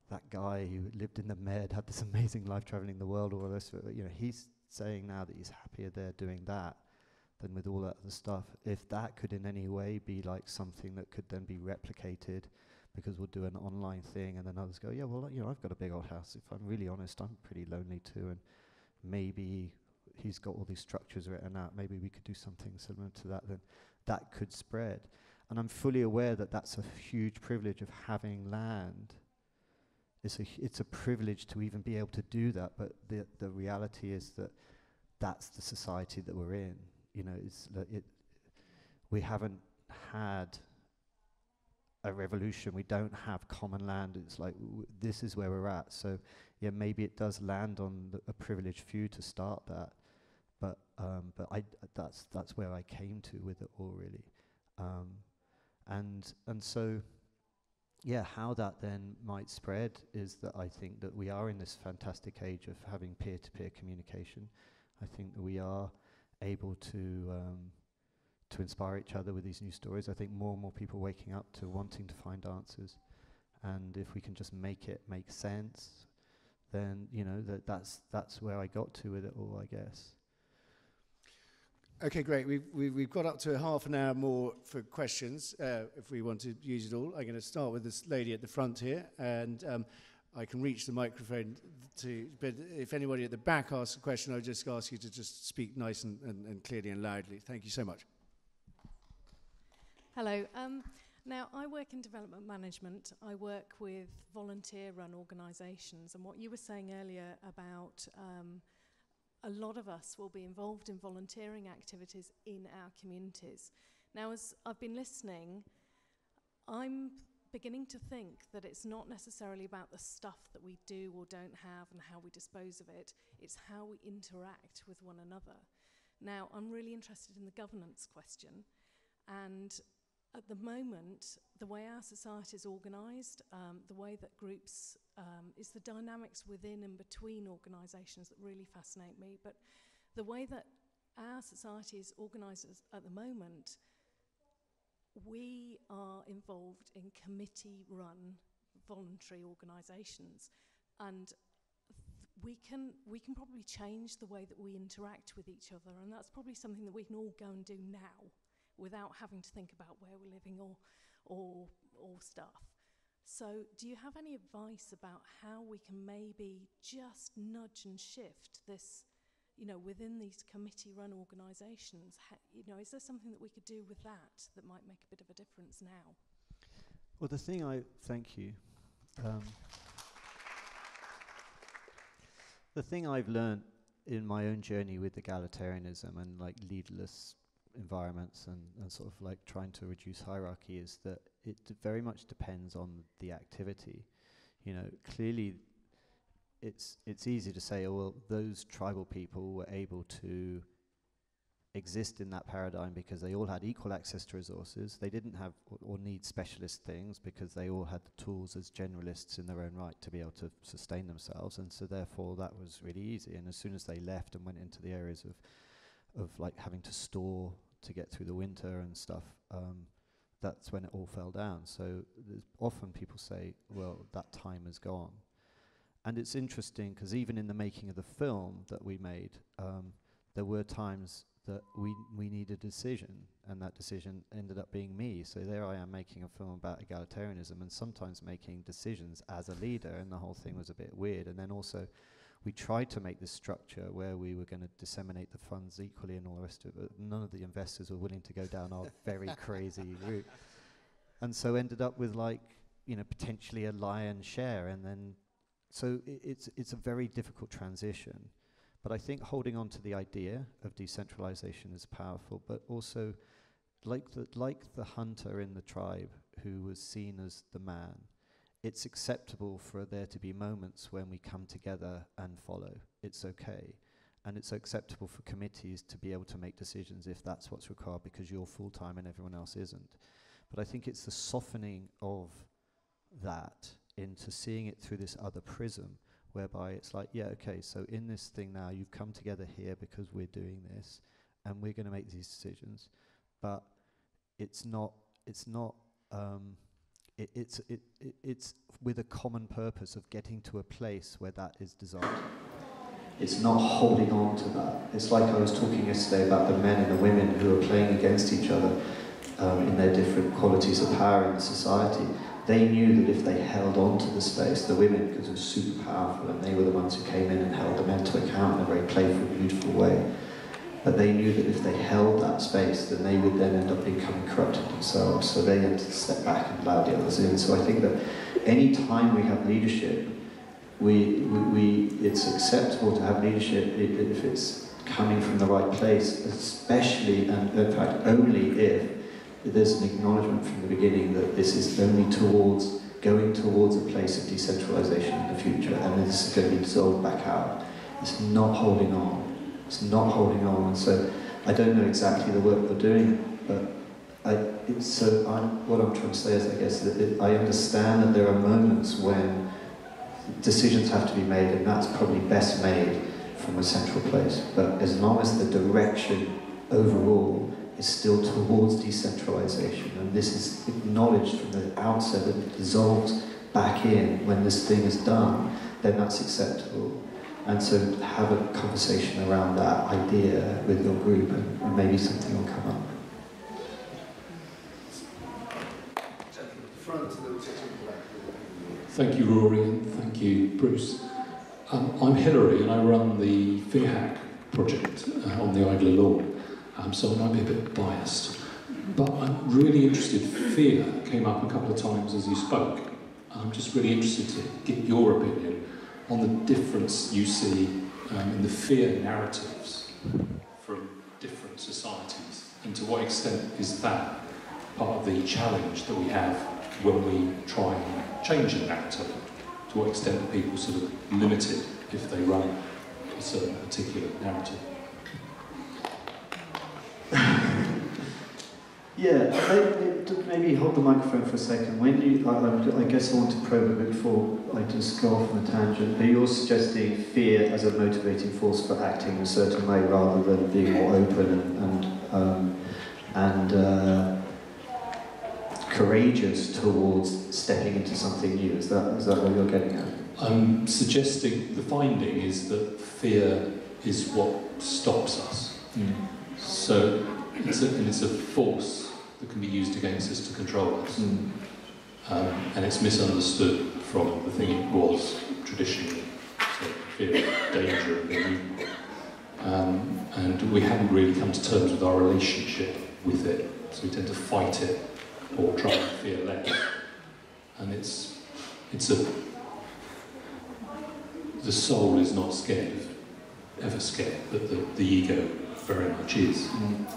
that guy who lived in the Med had this amazing life traveling the world, all this, he's saying now that he's happier there doing that than with all that other stuff. If that could in any way be like something that could then be replicated, because we'll do an online thing and then others go, yeah, well, I've got a big old house. If I'm really honest, I'm pretty lonely too, and maybe he's got all these structures written out. Maybe we could do something similar to that. Then that could spread. And I'm fully aware that that's a huge privilege of having land. It's a privilege to even be able to do that, but the reality is that that's the society that we're in. We haven't had a revolution. We don't have common land. It's like this is where we're at. So yeah, maybe it does land on a privileged few to start that, but that's where I came to with it all, really. And so yeah, how that then might spread is that I think that we are in this fantastic age of having peer-to-peer communication. I think that we are able to inspire each other with these new stories. I think more and more people waking up to wanting to find answers, and if we can just make it make sense, then that's where I got to with it all, I guess. Okay, great. We've got up to half an hour more for questions, if we want to use it all. I'm going to start with this lady at the front here, and I can reach the microphone but if anybody at the back asks a question, I'll just ask you to just speak nice and clearly and loudly. Thank you so much. Hello. Now, I work in development management. I work with volunteer-run organisations, and what you were saying earlier about a lot of us will be involved in volunteering activities in our communities. Now, as I've been listening, I'm beginning to think that it's not necessarily about the stuff that we do or don't have and how we dispose of it. It's how we interact with one another. Now, I'm really interested in the governance question, and at the moment, the way our society is organised, the way that groups, is the dynamics within and between organisations that really fascinate me. But the way that our society is organised at the moment, we are involved in committee-run voluntary organisations, and we can probably change the way that we interact with each other, and that's probably something that we can all go and do now, without having to think about where we're living or stuff. So do you have any advice about how we can maybe just nudge and shift this, within these committee-run organisations? Is there something that we could do with that might make a bit of a difference now? Well, thank you. The thing I've learned in my own journey with egalitarianism and like leaderless environments and sort of like trying to reduce hierarchy is that it very much depends on the activity. You know, clearly it's easy to say, oh, well, those tribal people were able to exist in that paradigm because they all had equal access to resources. They didn't have or need specialist things because they all had the tools as generalists in their own right to be able to sustain themselves, and so therefore that was really easy. And as soon as they left and went into the areas of like having to store to get through the winter and stuff, that's when it all fell down. So often people say, well, that time is gone. And it's interesting because even in the making of the film that we made, there were times that we needed a decision, and that decision ended up being me. So there I am making a film about egalitarianism and sometimes making decisions as a leader, and the whole thing was a bit weird. And then also we tried to make this structure where we were going to disseminate the funds equally and all the rest of it. None of the investors were willing to go down our very crazy route. And so ended up with like, you know, potentially a lion's share. And then, so it's a very difficult transition. But I think holding on to the idea of decentralization is powerful, but also like the hunter in the tribe who was seen as the man, it's acceptable for there to be moments when we come together and follow. It's okay. And it's acceptable for committees to be able to make decisions if that's what's required because you're full-time and everyone else isn't. But I think it's the softening of that into seeing it through this other prism, whereby it's like, yeah, okay, so in this thing now, you've come together here because we're doing this, and we're going to make these decisions, but it's with a common purpose of getting to a place where that is desired. It's not holding on to that. It's like I was talking yesterday about the men and the women who are playing against each other in their different qualities of power in society. They knew that if they held on to the space, the women, because it was super powerful, and they were the ones who came in and held the men to account in a very playful, beautiful way, but they knew that if they held that space, then they would then end up becoming corrupted themselves, so they had to step back and allow the others in. So I think that any time we have leadership, it's acceptable to have leadership if it's coming from the right place, especially, and in fact only if there's an acknowledgement from the beginning that this is only going towards a place of decentralization in the future, and this is going to be dissolved back out. It's not holding on. It's not holding on. And so I don't know exactly the work we're doing, but what I'm trying to say is, I guess, that I understand that there are moments when decisions have to be made, and that's probably best made from a central place. But as long as the direction overall is still towards decentralization, and this is acknowledged from the outset that it dissolves back in when this thing is done, then that's acceptable. And so have a conversation around that idea with your group, and maybe something will come up. Thank you, Rory, and thank you, Bruce. I'm Hilary, and I run the Fear Hack project on the Idler Lawn. So I might be a bit biased, but I'm really interested. Fear came up a couple of times as you spoke. I'm just really interested to get your opinion on the difference you see in the fear narratives from different societies, and to what extent is that part of the challenge that we have when we try and change a narrative? To what extent are people sort of limited if they run a certain particular narrative? Yeah, maybe hold the microphone for a second. When I guess I want to probe a bit before I just go off on a tangent. Are you suggesting fear as a motivating force for acting in a certain way rather than being more open and courageous towards stepping into something new? Is that what you're getting at? I'm suggesting the finding is that fear is what stops us. Mm. So it's a force that can be used against us to control us. Mm. And it's misunderstood from the thing it was traditionally. So fear of danger and the new. And we haven't really come to terms with our relationship with it. So we tend to fight it or try and fear less. And it's the soul is not scared of, ever scared, but the ego very much is.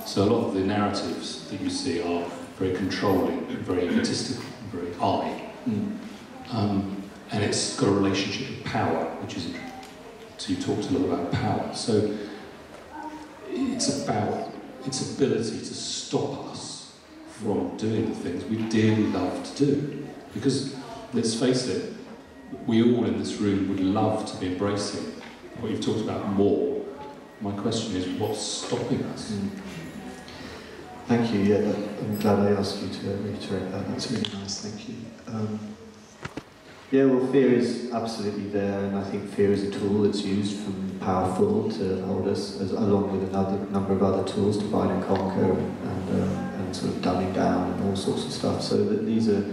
So a lot of the narratives that you see are very controlling, very egotistical, very I. And it's got a relationship with power, which is, so you talked a lot about power. So it's about its ability to stop us from doing the things we dearly love to do. Because, let's face it, we all in this room would love to be embracing what you've talked about more. My question is, what's stopping us? Thank you. Yeah, I'm glad I asked you to reiterate that. That's really nice. Thank you. Yeah, well, fear is absolutely there, and I think fear is a tool that's used from powerful to hold us, along with another number of other tools, divide and conquer, and sort of dumbing down and all sorts of stuff. So that these are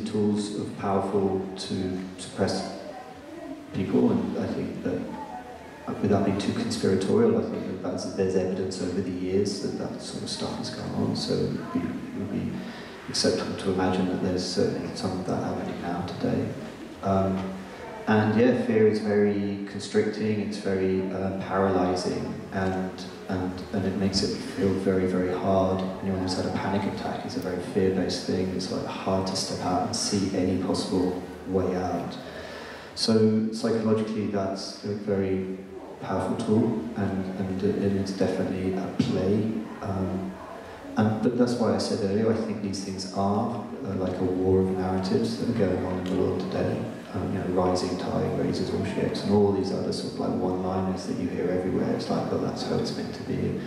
tools of powerful to suppress people, and I think that, without being too conspiratorial, I think that there's evidence over the years that that sort of stuff has gone on. So it would be acceptable to imagine that there's certainly some of that happening now today. And yeah, fear is very constricting, it's very paralyzing, and it makes it feel very, very hard. Anyone who's had a panic attack is a very fear-based thing. It's like hard to step out and see any possible way out. So psychologically, that's a very powerful tool, and it's definitely at play. But that's why I said earlier, I think these things are like a war of narratives that are going on in the world today. Rising tide raises all ships, and all these other sort of like one-liners that you hear everywhere. It's like, well, that's how it's meant to be.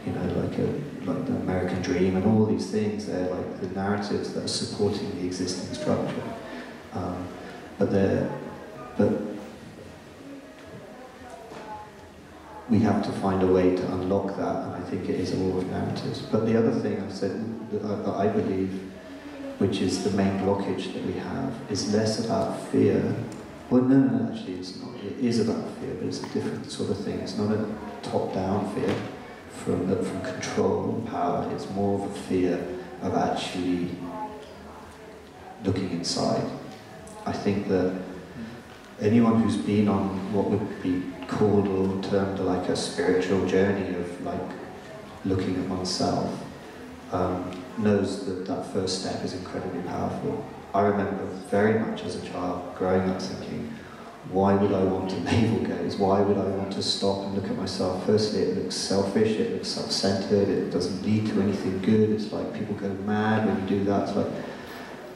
Like the American dream, and all these things. They're like the narratives that are supporting the existing structure. But we have to find a way to unlock that, and I think it is a war of narratives. But the other thing I said that I believe, which is the main blockage that we have, is less about fear. Well, no, actually it's not. It is about fear, but it's a different sort of thing. It's not a top-down fear from control and power. It's more of a fear of actually looking inside. I think that anyone who's been on what would be called or termed like a spiritual journey of like looking at oneself knows that that first step is incredibly powerful. I remember very much as a child growing up thinking, why would I want to navel gaze? Why would I want to stop and look at myself? Firstly, it looks selfish, it looks self-centered, it doesn't lead to anything good. It's like people go mad when you do that. It's like,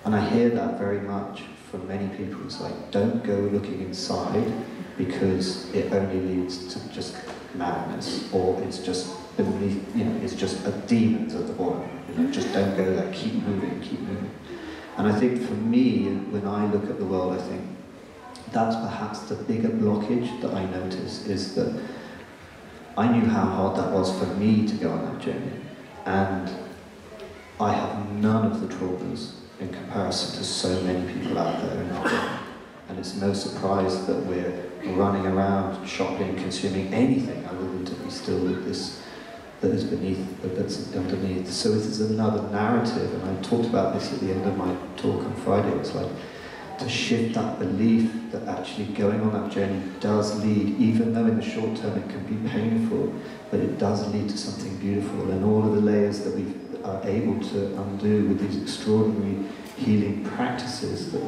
and I hear that very much from many people. It's like, don't go looking inside because it only leads to just madness, or it's just beneath, it's just a demons at the bottom. Just don't go there. Keep moving, keep moving. And I think for me, when I look at the world, I think that's perhaps the bigger blockage that I notice, is that I knew how hard that was for me to go on that journey, and I have none of the traumas in comparison to so many people out there in our world. And it's no surprise that we're running around, shopping, consuming anything other than to be still with this that is beneath, that's underneath. So this is another narrative, and I talked about this at the end of my talk on Friday. It's like to shift that belief that actually going on that journey does lead, even though in the short term it can be painful, but it does lead to something beautiful, and all of the layers that we are able to undo with these extraordinary healing practices that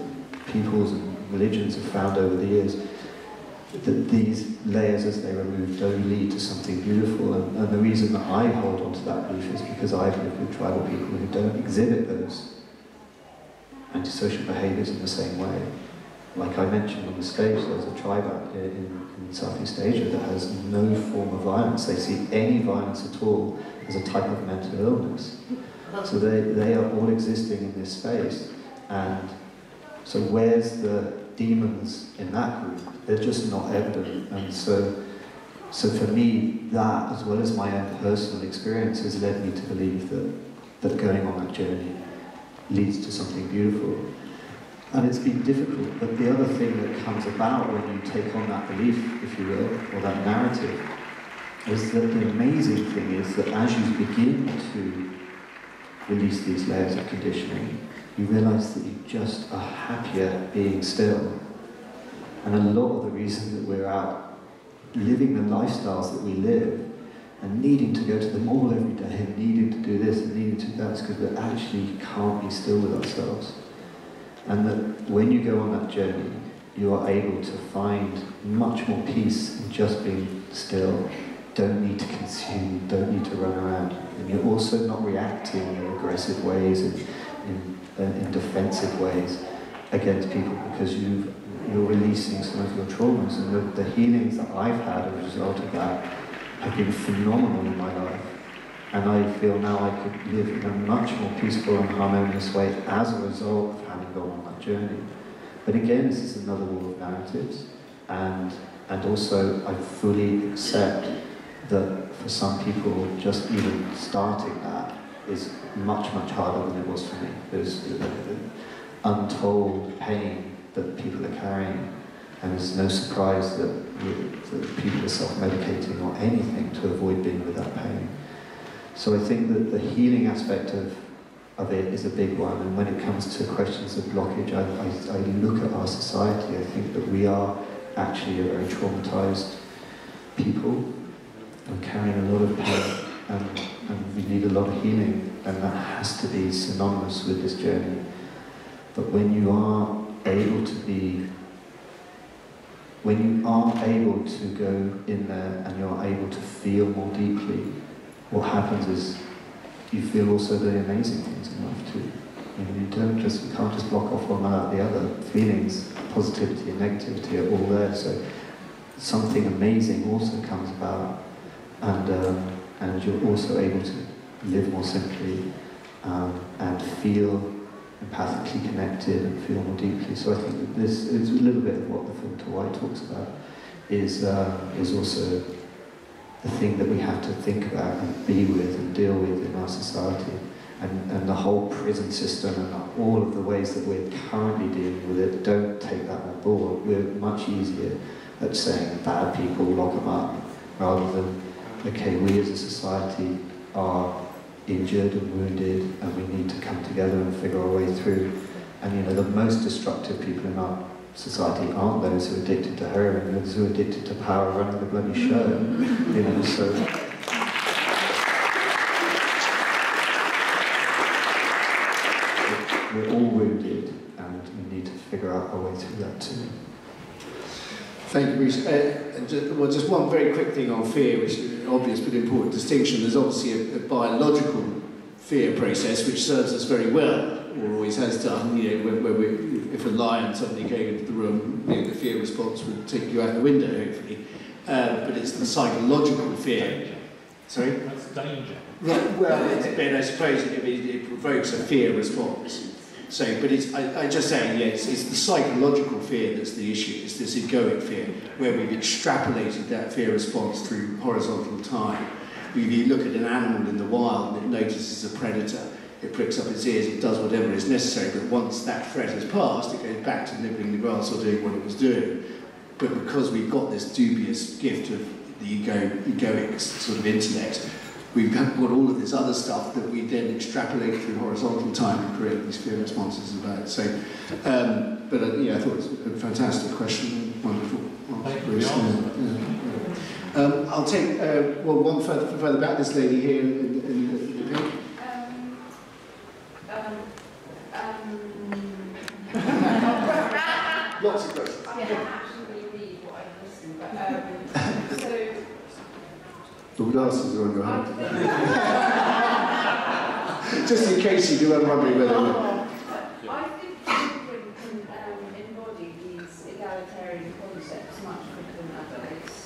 peoples and religions have found over the years, that these layers, as they remove, do lead to something beautiful. And the reason that I hold on to that belief is because I've lived with tribal people who don't exhibit those antisocial behaviours in the same way. Like I mentioned on the stage, there's a tribe out here in Southeast Asia that has no form of violence. They see any violence at all as a type of mental illness. So they are all existing in this space. And so where's the demons in that group? They're just not evident. And so for me, that, as well as my own personal experience, has led me to believe that going on that journey leads to something beautiful. And it's been difficult, but the other thing that comes about when you take on that belief, if you will, or that narrative, is that the amazing thing is that as you begin to release these layers of conditioning, you realise that you just are happier being still. And a lot of the reason that we're out living the lifestyles that we live and needing to go to the mall every day and needing to do this and needing to do that is because we actually can't be still with ourselves. And that when you go on that journey, you are able to find much more peace in just being still. Don't need to consume, don't need to run around. And you're also not reacting in aggressive ways and in defensive ways against people, because you're releasing some of your traumas. And the healings that I've had as a result of that have been phenomenal in my life. And I feel now I could live in a much more peaceful and harmonious way as a result of having gone on that journey. But again, this is another war of narratives. And also, I fully accept that for some people, just even starting that is much, much harder than it was for me. There's untold pain that people are carrying, and it's no surprise that people are self-medicating or anything to avoid being with that pain. So I think that the healing aspect of it is a big one, and when it comes to questions of blockage, I look at our society. I think that we are actually a very traumatized people and carrying a lot of pain, and we need a lot of healing, and that has to be synonymous with this journey. But when you are able to go in there and you're able to feel more deeply, what happens is you feel also the amazing things in life too. You can't just block off one out the other. Feelings, positivity and negativity are all there, so something amazing also comes about, and you're also able to live more simply and feel empathically connected and feel more deeply. So I think that this is a little bit of what the film To White talks about, is also the thing that we have to think about and be with and deal with in our society. And the whole prison system and all of the ways that we're currently dealing with it, don't take that on board. We're much easier at saying bad people, lock them up, rather than, okay, we as a society are injured and wounded, and we need to come together and figure our way through. And the most destructive people in our society aren't those who are addicted to heroin, those who are addicted to power running the bloody show. So we're all wounded, and we need to figure out our way through that too. Thank you, Bruce. Just one very quick thing on fear, which is an obvious but important distinction. There's obviously a biological fear process which serves us very well, or always has done. If a lion suddenly came into the room, the fear response would take you out the window, hopefully. But it's the psychological fear. Sorry? That's danger. Right, well, I suppose it provokes a fear response. So, but I'm just saying, it's the psychological fear that's the issue. It's this egoic fear, where we've extrapolated that fear response through horizontal time. If you look at an animal in the wild and it notices a predator, it pricks up its ears, it does whatever is necessary, but once that threat has passed, it goes back to nibbling the grass or doing what it was doing. But because we've got this dubious gift of the egoic sort of intellect, we've got all of this other stuff that we then extrapolate through horizontal time and create these fear responses about. So, I thought it was a fantastic question. Wonderful. I'll take one further back. This lady here in the pink. Lots of questions. I can't actually read what I listened, but The glasses are on your head. Just in case you do, I'm wondering whether. I think children can embody these egalitarian concepts much quicker than adults.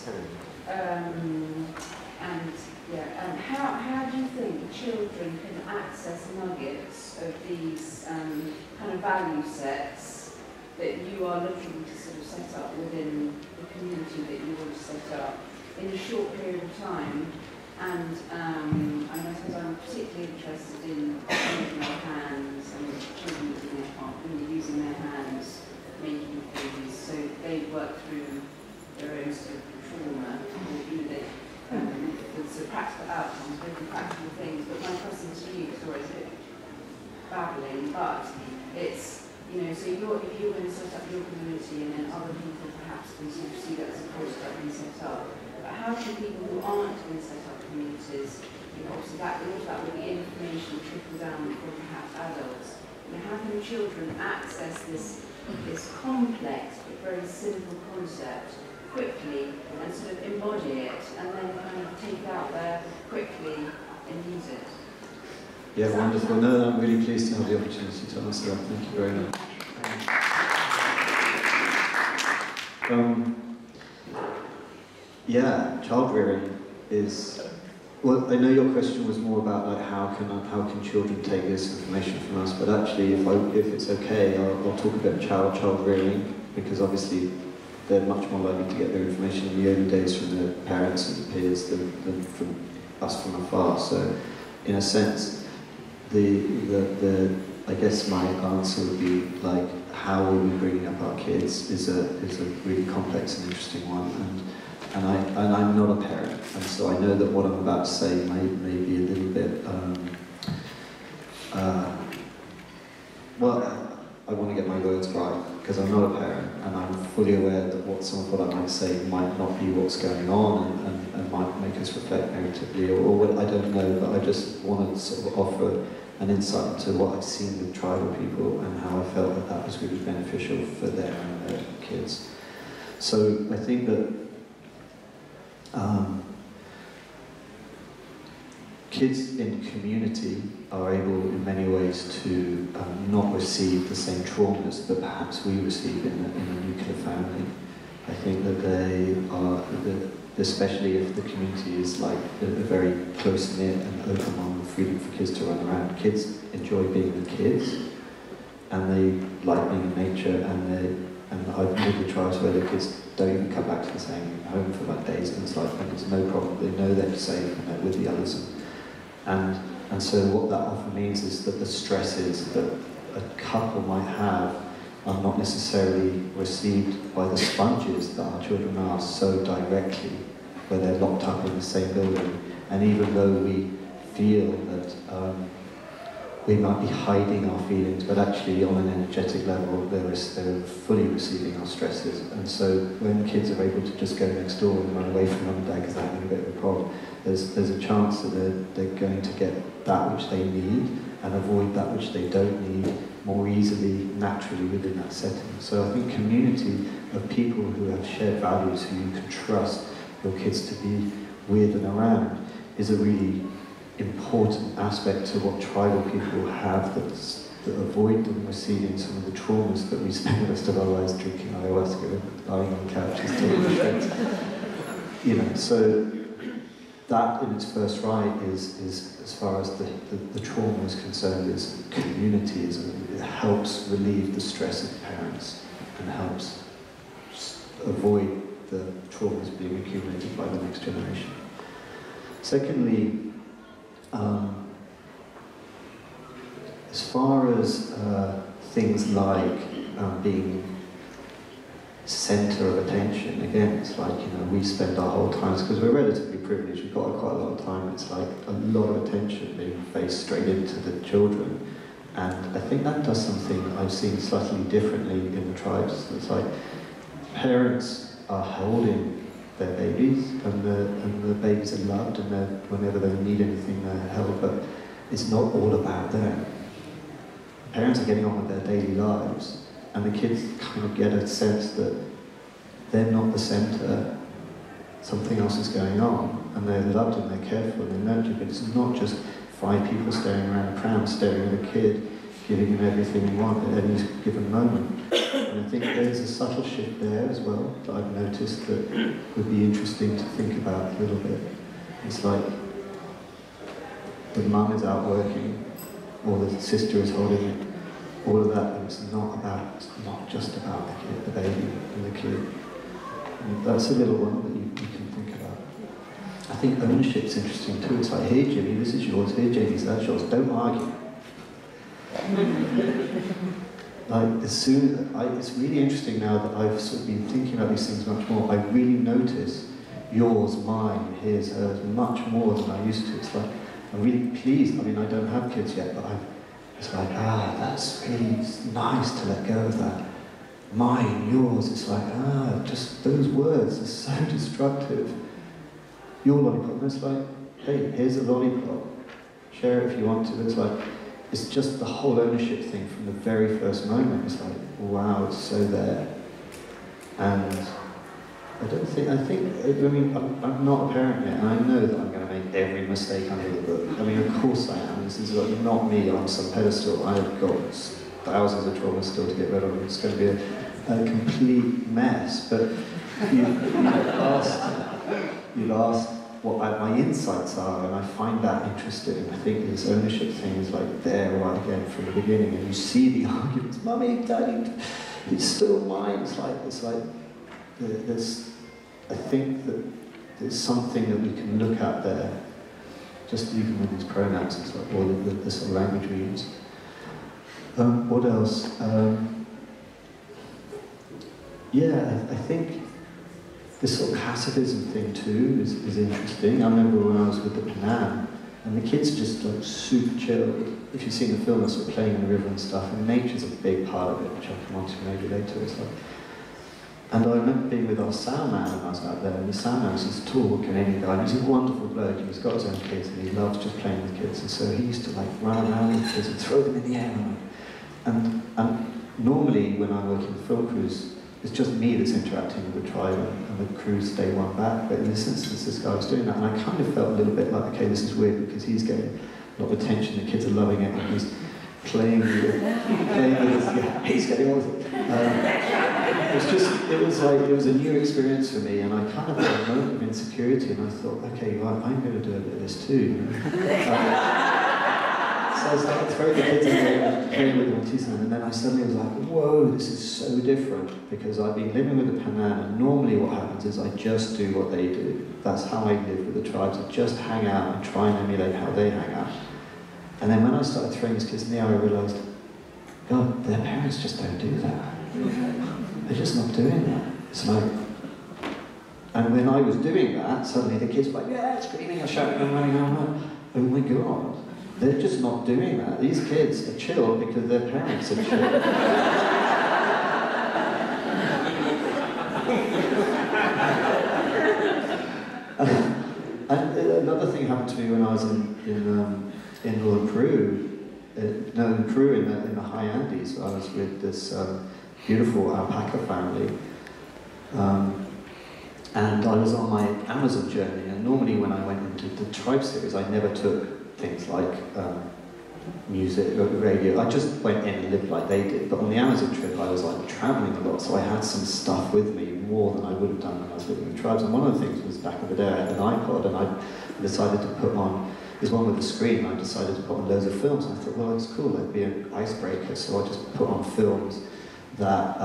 And how do you think children can access nuggets of these kind of value sets that you are looking to sort of set up within the community that you want to set up in a short period of time? And I suppose I'm particularly interested in using our hands and children using their hands, making things, so they work through their own sort of trauma, the sort of practical outcomes, very practical things. But my question to you, sorry, is a bit babbling, but it's, so if you're going to set up your community and then other people perhaps been set up, but how can people who aren't going to set up communities, obviously that will be information trickle down from perhaps adults, how can children access this complex but very simple concept quickly and sort of embody it and then kind of take it out there quickly and use it? Yeah, wonderful. No, I'm really pleased to have the opportunity to answer that. Thank you very much. Yeah, child rearing is. Well, I know your question was more about like how can children take this information from us, but actually, if it's okay, I'll talk a bit about child rearing, because obviously they're much more likely to get their information in the early days from their parents and peers than from us from afar. So, in a sense, I guess my answer would be like, how are we bringing up our kids is a really complex and interesting one, and I'm not a parent, and so I know that what I'm about to say may be a little bit well, I want to get my words right, because I'm not a parent, and I'm fully aware that some of what I might say might not be what's going on and might make us reflect negatively, or what, I don't know, but I just want to sort of offer an insight into what I've seen with tribal people and how I felt that was really beneficial for them and their kids. So I think that kids in community are able in many ways to not receive the same traumas that perhaps we receive in a nuclear family. I think that they are, especially if the community is like a very close-knit and open on freedom for kids to run around. Kids enjoy being with kids, and they like being in nature, and I've moved to tribes where the kids don't even come back to the same home for like days, and it's like, and it's no problem. They know they're safe and they're with the others, and so what that often means is that the stresses that a couple might have are not necessarily received by the sponges that our children are so directly, where they're locked up in the same building. And even though we feel that we might be hiding our feelings, but actually on an energetic level, they're fully receiving our stresses. And so when kids are able to just go next door and run away from mum and dad because they're having a bit of a problem, there's a chance that they're going to get that which they need and avoid that which they don't need more easily, naturally within that setting. So I think community of people who have shared values, who you can trust your kids to be with and around, is a really important aspect to what tribal people have that avoid them receiving some of the traumas that we spend the rest of our lives drinking ayahuasca and lying on couches taking shots. So that in its first right is as far as the trauma is concerned, is communities, and it helps relieve the stress of parents and helps avoid the traumas being accumulated by the next generation. Secondly, as far as things like being center of attention, again, it's like, we spend our whole time, because we're relatively privileged, we've got quite a lot of time, it's like a lot of attention being faced straight into the children. And I think that does something I've seen slightly differently in the tribes. It's like parents are holding their babies, and the babies are loved, and whenever they need anything, they're held, but it's not all about them. Parents are getting on with their daily lives, and the kids kind of get a sense that they're not the center, something else is going on, and they're loved and they're cared for and they're nurtured, but it's not just 5 people staring around a pram, staring at a kid, giving him everything he wants at any given moment. And I think there's a subtle shift there as well that I've noticed that would be interesting to think about a little bit. It's like the mum is out working, or the sister is holding it, all of that, and it's not just about the kid, the baby and the kid. And that's a little one that you can think about. I think ownership's interesting too. It's like, hey Jimmy, this is yours, hey Jamie, that's yours, don't argue. Like, it's really interesting now that I've sort of been thinking about these things much more. I really notice yours, mine, his, hers, much more than I used to. It's like, I'm really pleased. I mean, I don't have kids yet, but it's like, that's really nice to let go of that. mine, yours. It's like, just those words are so destructive. Your lollipop. And it's like, hey, here's a lollipop. Share it if you want to. It's like, it's just the whole ownership thing from the very first moment. It's like, wow, it's so there. And I'm not a parent yet, and I know that I'm going to make every mistake under the book. I mean, of course I am. This is like not me on some pedestal. I've got thousands of traumas still to get rid of. It's going to be a complete mess. But you've asked what my insights are, and I find that interesting. I think this ownership thing is like there right again from the beginning, and you see the arguments, Mummy, Daddy, it's still mine. It's like I think that there's something that we can look at there, just even with these pronouns, it's like all the sort of language we use. What else? I think this sort of pacifism thing too is interesting. I remember when I was with the Panam, and the kids just like super chilled. If you've seen the film, they're sort of playing in the river and stuff, and nature's a big part of it, which I'll come on to maybe later. It's like, and I remember being with our sound man when I was out there, and the sound man was this tall Canadian guy, and he's a wonderful bloke, and he's got his own kids, and he loves just playing with kids, and so he used to like run around with kids and throw them in the air. And normally when I work in the film crews, it's just me that's interacting with the tribe, and the crews stay one back, but in this instance this guy was doing that, and I kind of felt a little bit like, okay, this is weird, because he's getting a lot of attention, the kids are loving it, and he's playing with it, he's getting all of it. It was a new experience for me, and I kind of had a moment of insecurity, and I thought, okay, well, I'm going to do a bit of this too. So I started throwing the kids in there and playing with them and teasing them, and then I suddenly was like, whoa, this is so different, because I've been living with the Panan, and normally what happens is I just do what they do. That's how I live with the tribes. I just hang out and try and emulate how they hang out. And then when I started throwing these kids in the air, I realised, God, their parents just don't do that. They're just not doing that. It's like, and when I was doing that, suddenly the kids were like, yeah, screaming, shouting, and running around. Oh my God, they're just not doing that. These kids are chill because their parents are chill. And another thing happened to me when I was in northern Peru. In Peru, in the high Andes. I was with this beautiful alpaca family, and I was on my Amazon journey. And normally, when I went into the tribe series, I never took things like music or radio. I just went in and lived like they did. But on the Amazon trip, I was like traveling a lot, so I had some stuff with me more than I would have done when I was living in tribes. And one of the things was back in the day, I had an iPod, and I decided to put on. There's one with a screen, I decided to put on loads of films, and I thought, well, it's cool, that'd be an icebreaker, so I just put on films that,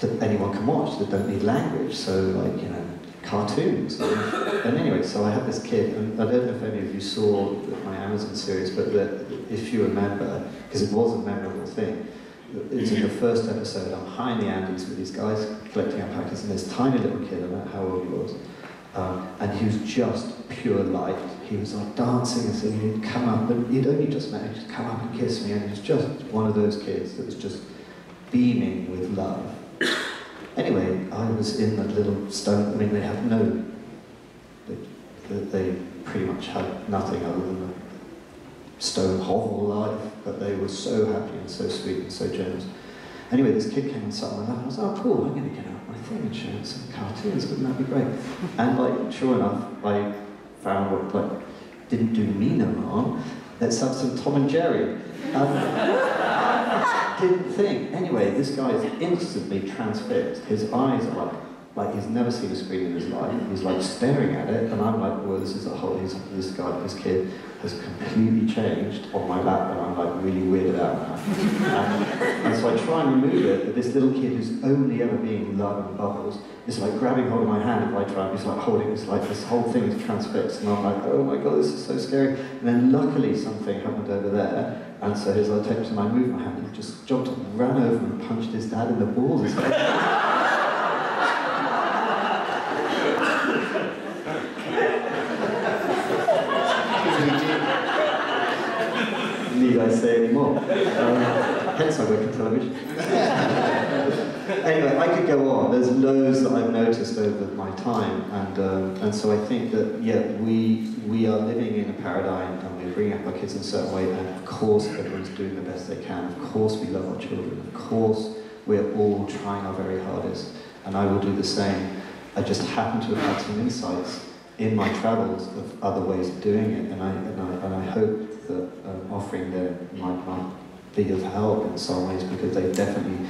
that anyone can watch, that don't need language, so like, you know, cartoons. And anyway, so I had this kid, and I don't know if any of you saw my Amazon series, but if you remember, because it was a memorable thing, it's in the first episode, I'm high in the Andes with these guys collecting alpacas, and this tiny little kid, I don't know how old he was, and he was just pure light. He was like dancing, and so he'd come up, and he'd only just met, he'd just come up and kiss me, and he was just one of those kids that was just beaming with love. Anyway, I was in that little stone, I mean, they have no, they pretty much had nothing other than a stone hovel life, but they were so happy and so sweet and so generous. Anyway, this kid came and sat on my lap, and I was like, oh cool, I'm going to get out my thing and show him some cartoons, wouldn't that be great? And like, sure enough, I found what like didn't do me no harm. Let's have some Tom and Jerry. Didn't think. Anyway, this guy is instantly transfixed. His eyes are like he's never seen a screen in his life. He's like staring at it, and I'm like, well, this is a whole. This kid has completely changed on my lap, and I'm like really weirded out now. and so I try and remove it, but this little kid who's only ever been love and bubbles is like grabbing hold of my hand. If I try, he's like holding. It's like this whole thing is transfixed, and I'm like, oh my God, this is so scary. And then luckily something happened over there, and so as I take him, I moved my hand, and he just jumped up and ran over and punched his dad in the balls. Need I say any more? Hence I work in television. go on. There's loads that I've noticed over my time, and so I think that we are living in a paradigm, and we're bringing up our kids in a certain way, and of course everyone's doing the best they can. Of course we love our children. Of course we're all trying our very hardest, and I will do the same. I just happen to have had some insights in my travels of other ways of doing it, and I hope that offering them might be of help in some ways, because they definitely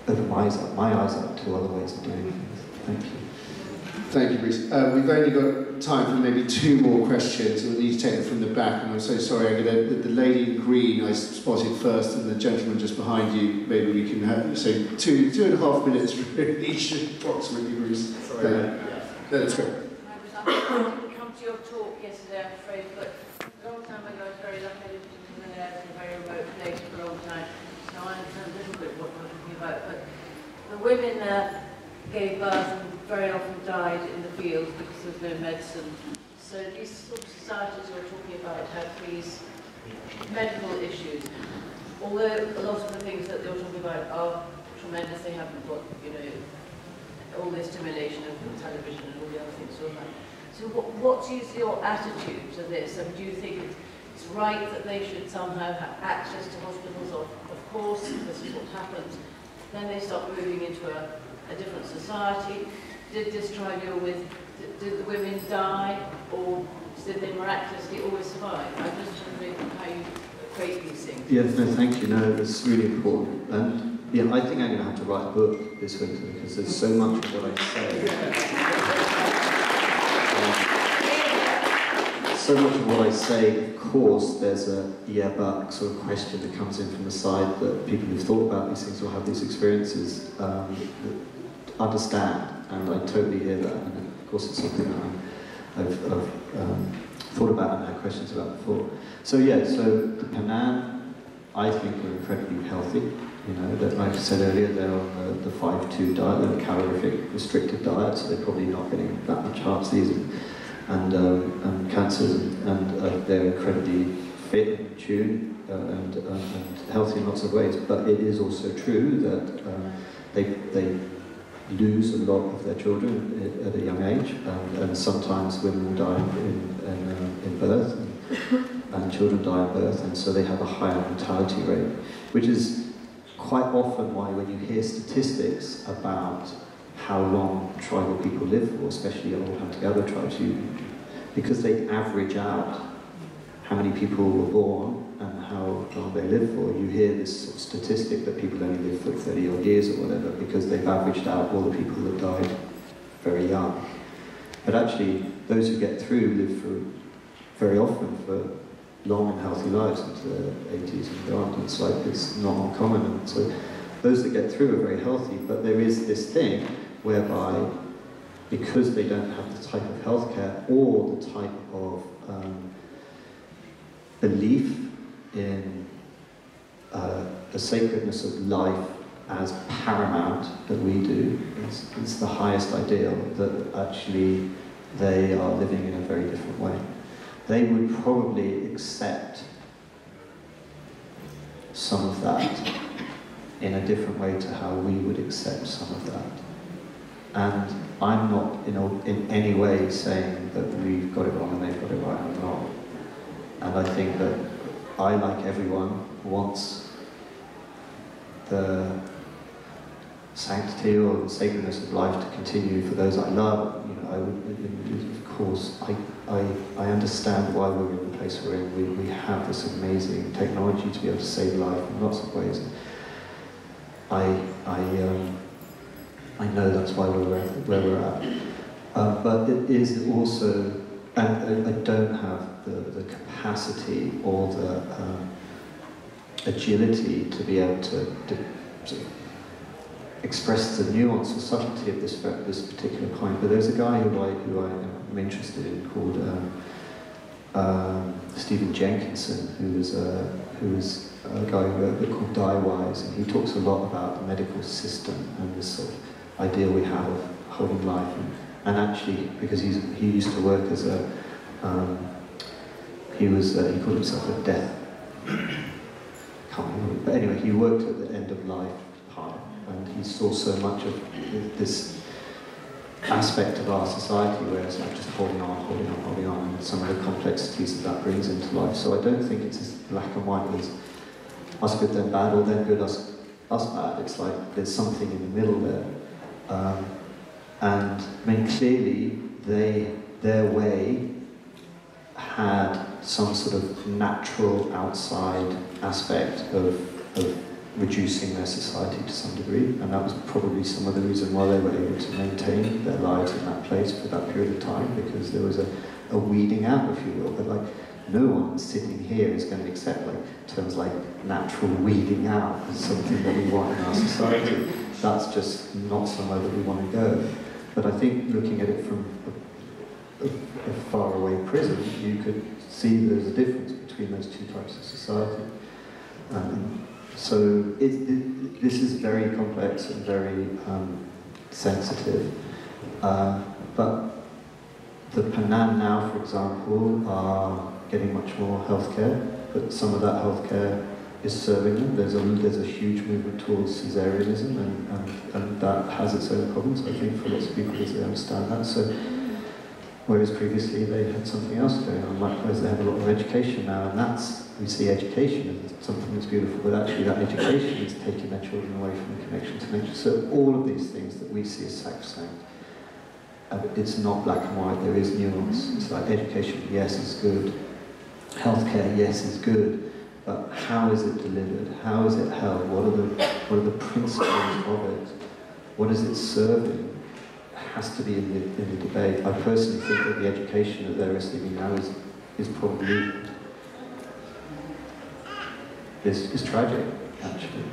opened my eyes up to other ways of doing things. Thank you. Thank you, Bruce. We've only got time for maybe 2 more questions. We'll need to take them from the back, and I'm so sorry. The lady in green I spotted first, and the gentleman just behind you. Maybe we can have 2.5 minutes each, approximately, Bruce. Sorry. That's great. I didn't come to your talk yesterday, I'm afraid, but a long time ago I was very lucky. I lived in Millennia, in a very remote place for a long time. So I understand a little bit what we're talking about. But the women gave birth and very often died in the field because there was no medicine. So these sort of societies you're talking about have these medical issues. Although a lot of the things that you're talking about are tremendous, they haven't got, all the stimulation of television and all the other things. So what is your attitude to this? I mean, do you think it's right that they should somehow have access to hospitals? Of course, this is what happens. Then they start moving into a different society. Did this tribunal did the women die, or did they miraculously always survive? I'm just wondering how you equate these things. Yes, no, thank you. No, that's really important. And yeah, I think I'm going to have to write a book this winter, because there's so much of what I say. So much of what I say, of course, there's a yeah but sort of question that comes in from the side that people who've thought about these things or have these experiences understand, and I totally hear that. And of course, it's something that I've thought about and had questions about before. So yeah, so the Panan, I think, are incredibly healthy. That, like I said earlier, they're on the 5-2 diet, they're a calorific restricted diet, so they're probably not getting that much heart disease and cancers, and they're incredibly fit and tuned and healthy in lots of ways. But it is also true that they lose a lot of their children at a young age, and sometimes women will die in birth, and children die in birth, and so they have a higher mortality rate, which is quite often why when you hear statistics about how long tribal people live for, especially old hunter-gatherer tribes, because they average out how many people were born and how long they live for, you hear this sort of statistic that people only live for 30 odd years or whatever, because they've averaged out all the people that died very young. But actually, those who get through live for very often for long and healthy lives into their 80s and beyond. It's not uncommon, and so those that get through are very healthy. But there is this thing whereby, because they don't have the type of healthcare or the type of belief in the sacredness of life as paramount that we do, it's the highest ideal, that actually they are living in a very different way. They would probably accept some of that in a different way to how we would accept some of that. And I'm not in any way saying that we've got it wrong and they've got it right and wrong. And I think that I, like everyone, wants the sanctity or the sacredness of life to continue for those I love. I would, of course, I understand why we're in the place we're in. We have this amazing technology to be able to save life in lots of ways. I know that's why we're where we're at. But it is also, and I don't have the capacity or the agility to be able to express the nuance or subtlety of this particular point. But there's a guy who I'm interested in called Stephen Jenkinson, who was a guy who wrote a book called Die Wise, and he talks a lot about the medical system and this sort of idea we have of holding life. And actually, because he used to work as a he called himself a death. Can't remember. But anyway, he worked at the end of life part, and he saw so much of this aspect of our society where it's like just holding on, and some of the complexities that brings into life. So I don't think it's as black and white as us good, then bad, or them good, us bad. It's like there's something in the middle there. And I mean, clearly, their way had some sort of natural outside aspect of reducing their society to some degree, and that was probably some of the reason why they were able to maintain their lives in that place for that period of time, because there was a weeding out, if you will. But like, no one sitting here is going to accept like terms like natural weeding out as something that we want in our society. That's just not somewhere that we want to go. But I think looking at it from a faraway prism, you could see there's a difference between those two types of society. So this is very complex and very sensitive. But the Panan now, for example, are getting much more healthcare, but some of that healthcare is serving them. There's a huge movement towards Caesareanism, and that has its own problems, I think, for lots of people, because they understand that. So, whereas previously they had something else going on. Likewise, they have a lot of education now, and we see education as something that's beautiful, but actually that education is taking their children away from the connection to nature. So all of these things that we see as sacrosanct, it's not black and white, there is nuance. It's like education, yes, is good. Healthcare, yes, is good. But how is it delivered? How is it held? What are the principles of it? What is it serving? It has to be in the debate. I personally think that the education that they're receiving now is probably is tragic, actually.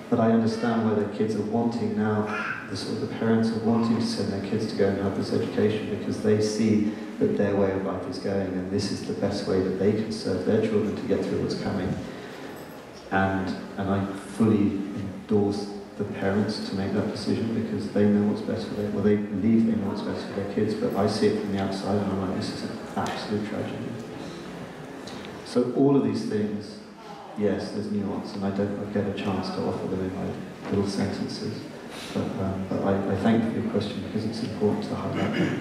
But I understand why the kids are wanting now, the parents are wanting to send their kids to go and have this education, because they see that their way of life is going, and this is the best way that they can serve their children to get through what's coming. And I fully endorse the parents to make that decision, because they know what's best for them. Well, they believe they know what's best for their kids, but I see it from the outside and I'm like, this is an absolute tragedy. So all of these things, yes, there's nuance, and I don't get a chance to offer them in my little sentences. But I thank you for your question, because it's important to highlight that.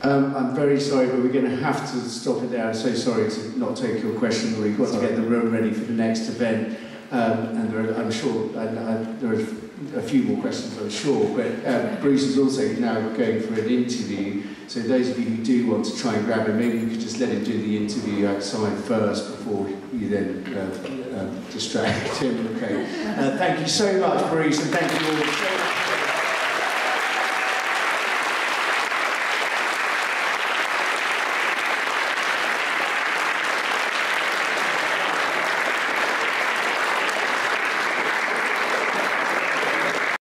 I'm very sorry, but we're going to have to stop it there. I'm so sorry to not take your question. We've got to get the room ready for the next event. And I'm sure there are a few more questions, I'm sure. But Bruce is also now going for an interview. So those of you who do want to try and grab him, maybe you could just let him do the interview outside first before you then distract him. Okay. Thank you so much, Bruce, and thank you all.